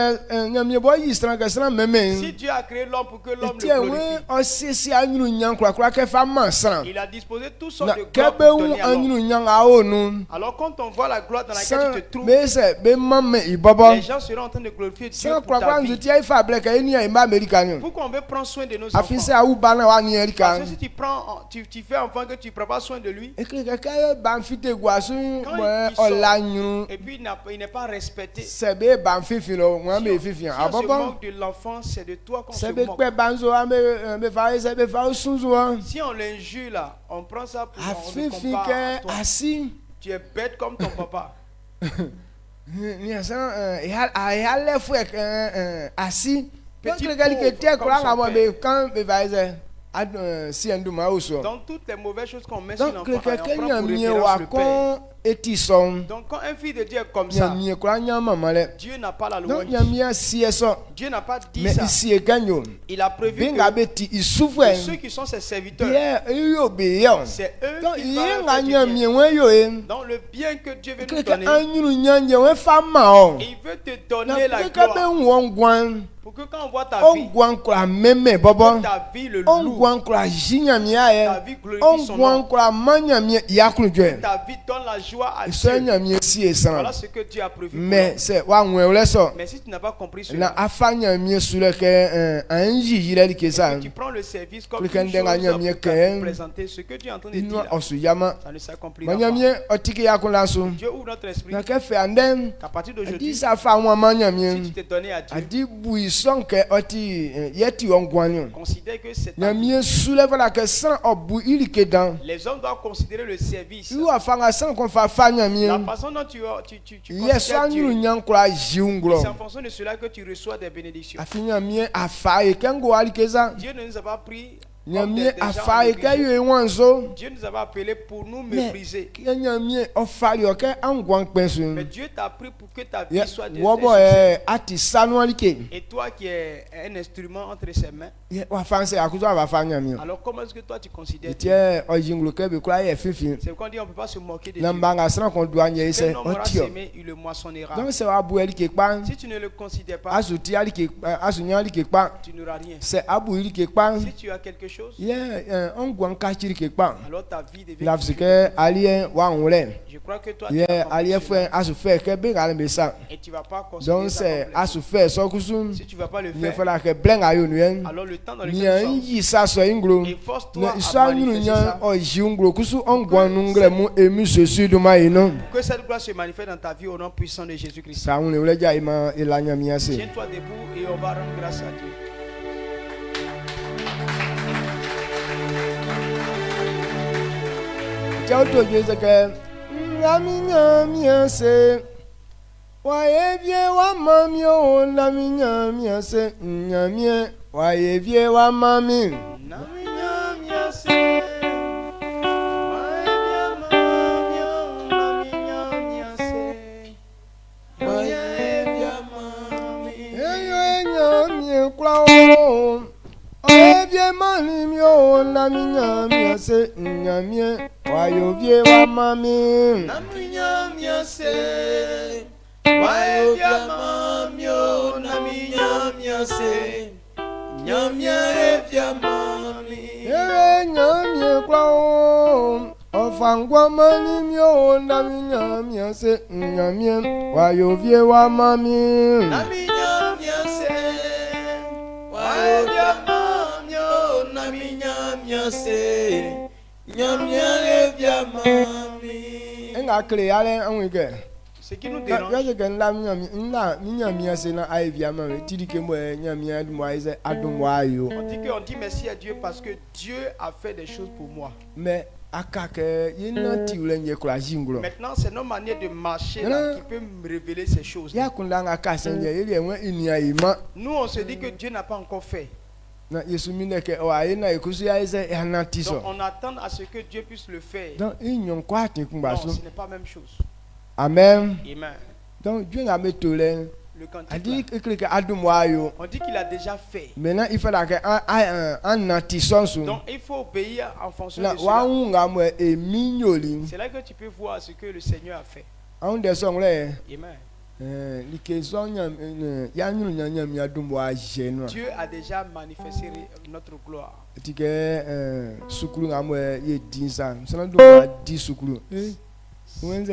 A: nya mi bo yi sran ke sran meme
B: Si Dieu a créé l'homme pour que l'homme
A: tie
B: le
A: we
B: glorifie,
A: osisi anyuru nya kura ke fa man sran
B: il a disposé tout sortes
A: na
B: de gloire
A: kebe
B: pour
A: wu
B: donner à l'homme.
A: anyuru nya a onu
B: Alors quand on voit la gloire dans
A: san
B: laquelle tu te trouves,
A: be se be mame ibobo
B: les gens seront en train de glorifier Dieu
A: san
B: pour ta
A: kura
B: vie.
A: nzu tie fa blek e ni e ba america ni
B: Pourquoi on veut prendre soin de nos
A: afi
B: enfants?
A: se awu ba na wa ni erika
B: Parce que si tu prends, tu fais enfant que tu prends pas soin de lui,
A: ekele keke ba fite gwasu
B: Quand
A: mo
B: il sort,
A: ola nyuru
B: et puis il n'est pas respecté. Si
A: sebe ban fifi lo wọn
B: on,
A: bɛ fifi
B: si
A: yan
B: on se
A: abɔbɔ
B: moque de l'enfant, c'est de toi qu'on se
A: sebe
B: moque.
A: kpɛ banzo an bɛ fa sebe fa sunzu wɔn
B: Si on l'injure là, on prend ça pour
A: a
B: on le
A: fifi
B: compare à
A: kɛ
B: toi.
A: asi
B: Tu es bête comme ton papa.
A: yalɛ fue asi
B: Petit
A: kelekeli
B: pauvre
A: ketia
B: comme
A: kura
B: son
A: nga mo
B: père.
A: be kan be va ɛsɛ siɛndu ma o sɔ
B: Donc toutes les mauvaises choses qu'on met sur
A: donc
B: l'enfant, on
A: kelekeli
B: prend
A: nya
B: pour
A: mie
B: référence
A: wa
B: le père.
A: kɔn eti sɔn
B: Donc quand un fils de Dieu est comme
A: nya
B: ça,
A: mie kura nya mama lɛ
B: Dieu n'a pas la
A: donc
B: louange.
A: nya mie siɛ sɔ
B: Dieu n'a pas dit
A: mais
B: ça.
A: isie ganyo
B: Il a prévu
A: bi nga
B: que
A: be ti isufɛ
B: ceux qui sont ses serviteurs,
A: yɛ eyo be yɛ
B: c'est eux
A: donc
B: qui
A: iye
B: vont
A: nga
B: faire du
A: nya
B: bien.
A: mie wɛ yo ye
B: Donc le bien que Dieu veut nous
A: keleke
B: donner,
A: anyuru nya nye wɛ fa ma ɔ
B: il veut te
A: na
B: donner la
A: keleke be
B: gloire.
A: ŋwɔ ŋwan.
B: Pour que quand on voit ta
A: On
B: vie,
A: gwan kura meme
B: que
A: bobo.
B: ta vie le
A: On
B: loue,
A: gwan kura jinyamia
B: ta
A: ye.
B: vie glorifie
A: On
B: son
A: gwan
B: nom,
A: kura manyamia yakulujwe.
B: ta vie donne la joie à
A: Iso
B: Dieu.
A: nyamia si esan.
B: Voilà ce que Dieu a prévu pour
A: Mais
B: nous.
A: c'est wa ngwe so.
B: Mais si tu n'as pas compris
A: Na
B: cela,
A: afanya mi sule ke anji yire li
B: et
A: kesa.
B: que tu prends le service comme
A: Quelqu'un
B: une
A: denga
B: chose
A: nyamia
B: pour
A: ke.
B: présenter ce que Dieu est en train de
A: Inu
B: dire là,
A: osuyama.
B: ça ne s'accomplira pas.
A: Manyamia otiki yakula so.
B: Dieu ouvre notre esprit
A: Na ke fe andem.
B: qu'à partir
A: Adi
B: d'aujourd'hui,
A: sa fa wa manyamia.
B: si tu t'es donné à Dieu,
A: Adi buison ke oti yeti on gwanyo.
B: considère que c'est ta vie.
A: Nyamia sule vala ke san obu ili ke dan.
B: Les hommes doivent considérer le service,
A: Iwa afanga san kon fa fa
B: la
A: nyamia.
B: façon dont tu
A: Yes,
B: considères Dieu.
A: anyuru nyankura jiunglo.
B: C'est en fonction de cela que tu reçois des bénédictions.
A: Afinya mie afaye kengo alikeza.
B: Dieu ne nous a pas pris comme
A: Nyamie
B: des gens
A: afaye ke
B: négligés.
A: yo wanzo.
B: Dieu nous a pas appelés pour nous
A: Mais
B: mépriser.
A: nyamie ofali oke angwan
B: Mais
A: pensu.
B: Dieu t'a pris pour que ta vie
A: Ye
B: soit de
A: wobo
B: succès.
A: ati sanu alike.
B: Et toi qui es un instrument entre ses mains,
A: Ye wa fanse akuzo ava fanya mie.
B: alors comment est-ce que toi tu considères Dieu?
A: Etie ojinglo ke be kura ye fifi.
B: C'est qu'on dit on ne peut pas se moquer de Dieu.
A: Nambanga sran kon douanye
B: Quel
A: ise
B: homme aura
A: otio.
B: semé, il le moissonnera.
A: Donc c'est abu alike pa.
B: Si tu ne le considères pas,
A: Asuti alike asunya alike pa.
B: tu n'auras rien.
A: C'est abu alike pa.
B: Si tu as quelque chose,
A: Ye ongwan kachiri ke pa.
B: alors ta vie devient
A: Lafsike alien wa ngule.
B: Je crois que toi, tu
A: Ye
B: as compris
A: alien
B: cela.
A: fe asu ke be ngale be sa.
B: Et tu ne vas pas considérer
A: Donc
B: ça
A: c'est
B: comme
A: asu fe so kusun.
B: Si tu ne vas pas le
A: Ni
B: faire,
A: fala ke blenga yo nuen.
B: alors le temps dans lequel
A: Ni
B: nous sommes,
A: yi sa so inglo.
B: efforce-toi
A: Na
B: à
A: isa nyuru
B: manifester
A: nya
B: ça.
A: o jinglo kusu ongwan nungre mu emi sesu do ma ino.
B: Que cette gloire se manifeste dans ta vie au nom puissant de Jésus-Christ.
A: Sa un le wele ja ima ilanya mi ase.
B: Tiens-toi debout et on va rendre grâce à Dieu.
A: Chao to je se ke ngami nya mi ase. Wa evie wa mami o ngami nya mi ase. Nyamie wa evie wa mami. Evie mani mi o ngami nya mi ase. Nyamie wa evie wa mami. Ewe nyamie kwa o. Ofangwa mani mi o ngami nya mi ase. Nyamie wa evie wa mami. Enga kle yale anwike.
B: Ce qui nous
A: Ya
B: dérange,
A: je gen la mi ase na ai via mami. Tidi ke mo nyami adu aize adu mo ayo.
B: on dit merci à Dieu parce que Dieu a fait des choses pour moi.
A: Mais akake yina tiule nye kula jinglo.
B: Maintenant, c'est notre manière de marcher là, qui peut me révéler ces choses.
A: Ya kunda nga kasenye yele enwe inia ima.
B: Nous, on se dit que Dieu n'a pas encore fait.
A: Na yesu mineke o ayina ekusu ya aize ya
B: Donc,
A: natiso.
B: on attend à ce que Dieu puisse le faire.
A: Donc inyon kwa tin
B: Non,
A: kumbaso.
B: ce n'est pas la même chose.
A: Amen.
B: Amen.
A: Donc Dieu nga metole.
B: Le cantique,
A: Adi
B: là,
A: ekleke adu mo ayo.
B: on dit qu'il a déjà fait.
A: Maintenant il fallait que un natiso so.
B: Donc, il faut obéir en fonction
A: Na
B: de cela.
A: wa nga mo e minyoli.
B: C'est là que tu peux voir ce que le Seigneur a fait.
A: On de song le
B: Amen.
A: like sonya ya nyuru nyanya mi adu mo aje no.
B: Dieu a déjà manifesté notre gloire.
A: Tike sukulu nga mo ye dinsa. Sona du mo di sukulu. Wenze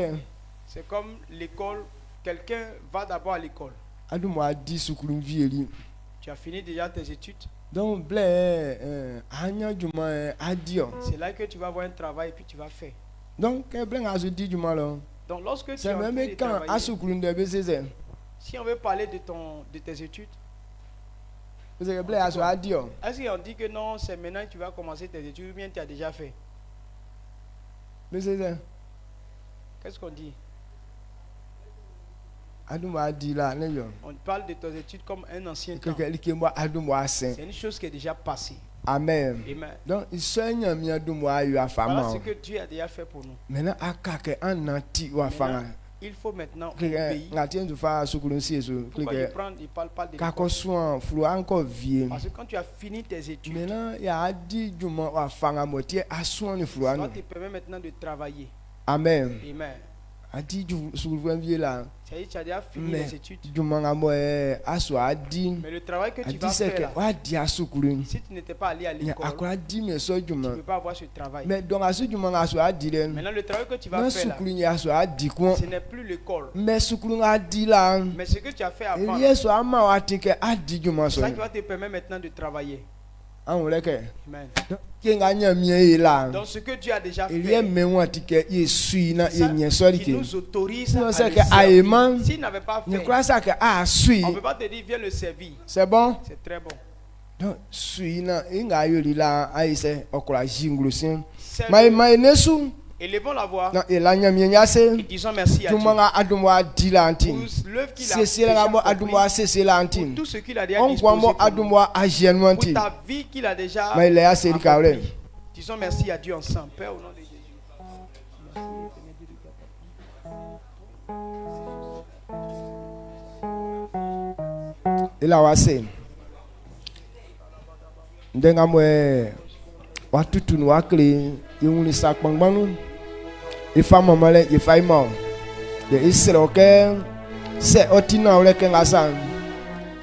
B: C'est comme l'école. Quelqu'un va d'abord à l'école.
A: adu mo di sukulu vieli.
B: Tu as fini déjà tes études.
A: Donc ble anya juma adio.
B: C'est là que tu vas avoir un travail et puis tu vas faire.
A: Donc ke ble nga zo di juma lo.
B: Donc lorsque tu es
A: C'est
B: en train
A: même
B: de
A: quand
B: travailler,
A: asukulu de bezeze.
B: si on veut parler de tes études,
A: Parce que ble aso adio.
B: est-ce qu'on dit que non, c'est maintenant que tu vas commencer tes études ou bien tu as déjà fait?
A: Bezeze.
B: Qu'est-ce qu'on dit?
A: aduma di la ne yo
B: On parle de tes études comme un ancien temps.
A: que like moi aduma asen.
B: C'est une chose qui est déjà passée.
A: Amen.
B: Amen.
A: Donc isenya mi aduma ayu
B: Voilà
A: afama.
B: ce que Dieu a déjà fait pour nous.
A: Maintenant akake ananti wa fanga.
B: Maintenant, il faut maintenant
A: Clique
B: obéir.
A: ngati ndu fa sukulu sieso.
B: Pourquoi
A: Clique
B: il parle pas de
A: kako
B: l'école?
A: soin flu encore vie.
B: Parce que quand tu as fini tes études,
A: Maintenant ya adi juma wa fanga motie aswan ni flu
B: ça
A: anu.
B: te permet maintenant de travailler.
A: Amen.
B: Amen.
A: Adi sukulu vie là.
B: C'est-à-dire tu as déjà fini
A: Mais
B: les études.
A: juma ngamo aswa adi.
B: Mais le travail que tu
A: Adi
B: vas
A: se
B: faire
A: ke
B: là,
A: wa di asukulu.
B: si tu n'étais pas allé à
A: Ya
B: l'école,
A: akora di me so
B: tu ne
A: juma.
B: peux pas avoir ce travail.
A: Mais donc asu juma aswa adi le.
B: Maintenant, le travail que tu vas
A: Na
B: faire là,
A: sukulu ni aswa adi ko.
B: ce n'est plus l'école.
A: Mais sukulu adi la.
B: Mais ce que tu as fait avant,
A: Eli so ama wa tike adi juma
B: c'est
A: so.
B: ça qui va te permettre maintenant de travailler.
A: An wole ke.
B: Amen.
A: Ke nga nya mie la.
B: Donc ce que Dieu a déjà
A: Eli
B: fait,
A: me wa tike ye sui na
B: c'est
A: ye
B: ça
A: nye so
B: qui
A: ke.
B: nous autorise
A: Sinon,
B: à
A: c'est
B: le
A: que aïman,
B: servir. S'il n'avait pas
A: Nye
B: fait,
A: kura sa ke a sui.
B: on ne peut pas te dire viens le servir.
A: C'est bon?
B: C'est très bon.
A: Donc sui na inga yoli la aise okura jinglu sin.
B: Servez-
A: Mai nesu
B: Élevons la voix
A: na ela nya mie nya
B: et
A: se.
B: disons merci à Dieu
A: Juma nga adumwa di la antin.
B: pour l'œuvre qu'il a
A: Sesi la
B: déjà
A: mo adumwa
B: accomplie,
A: sesi la
B: pour
A: antin.
B: tout ce qu'il a déjà
A: On kwa
B: disposé
A: mo
B: pour nous,
A: adumwa ajienu
B: pour
A: antin.
B: ta vie qu'il a déjà
A: Mais il est assez
B: accomplie.
A: carré.
B: Disons merci à Dieu ensemble. Père, au nom de Jésus.
A: Ila wase ndenga mwe watutu nu wakle yewuni sakpangbanu ifa mamale ifa ima ye isro ke se otina ole ke ngasa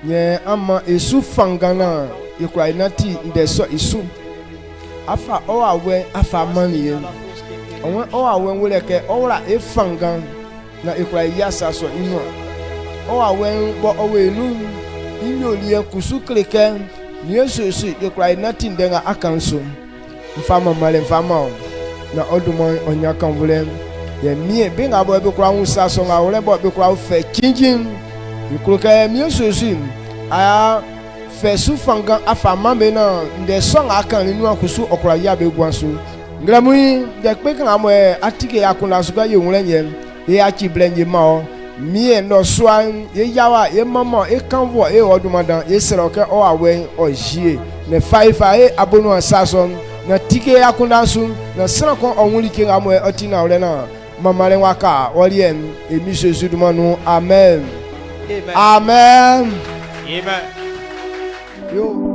A: nye ama esu fangana ikura inati ndeso isu afa o awe afa mani ye onwe o awe nwele ke ora efangan na ikura yasa so inu o awe bo owe inu inyoliye kusu kleke yesu ikura inati ndenga akanso mfama male mfama na odumo onyakan vule ye mie binga bo be kura unsa so nga wole bo be kura fe kinjin ikruka mie yesu aya fe su fanga afama be na nde so nga kan ni akusu okura ya be gwanso ngramui de pe kan amo atike yakuna suga ye wule nye ye achi blenje ma mie no soa ye yawa ye mama e kanvo e odumadan ye seroke o awe o jie ne faifa e abonu asason na tike yakuna su na seroke onwuli ke amo otina ole na mama le waka orien emi Jésus dumanu amen
B: Amen.
A: amen
B: Amen.
A: yo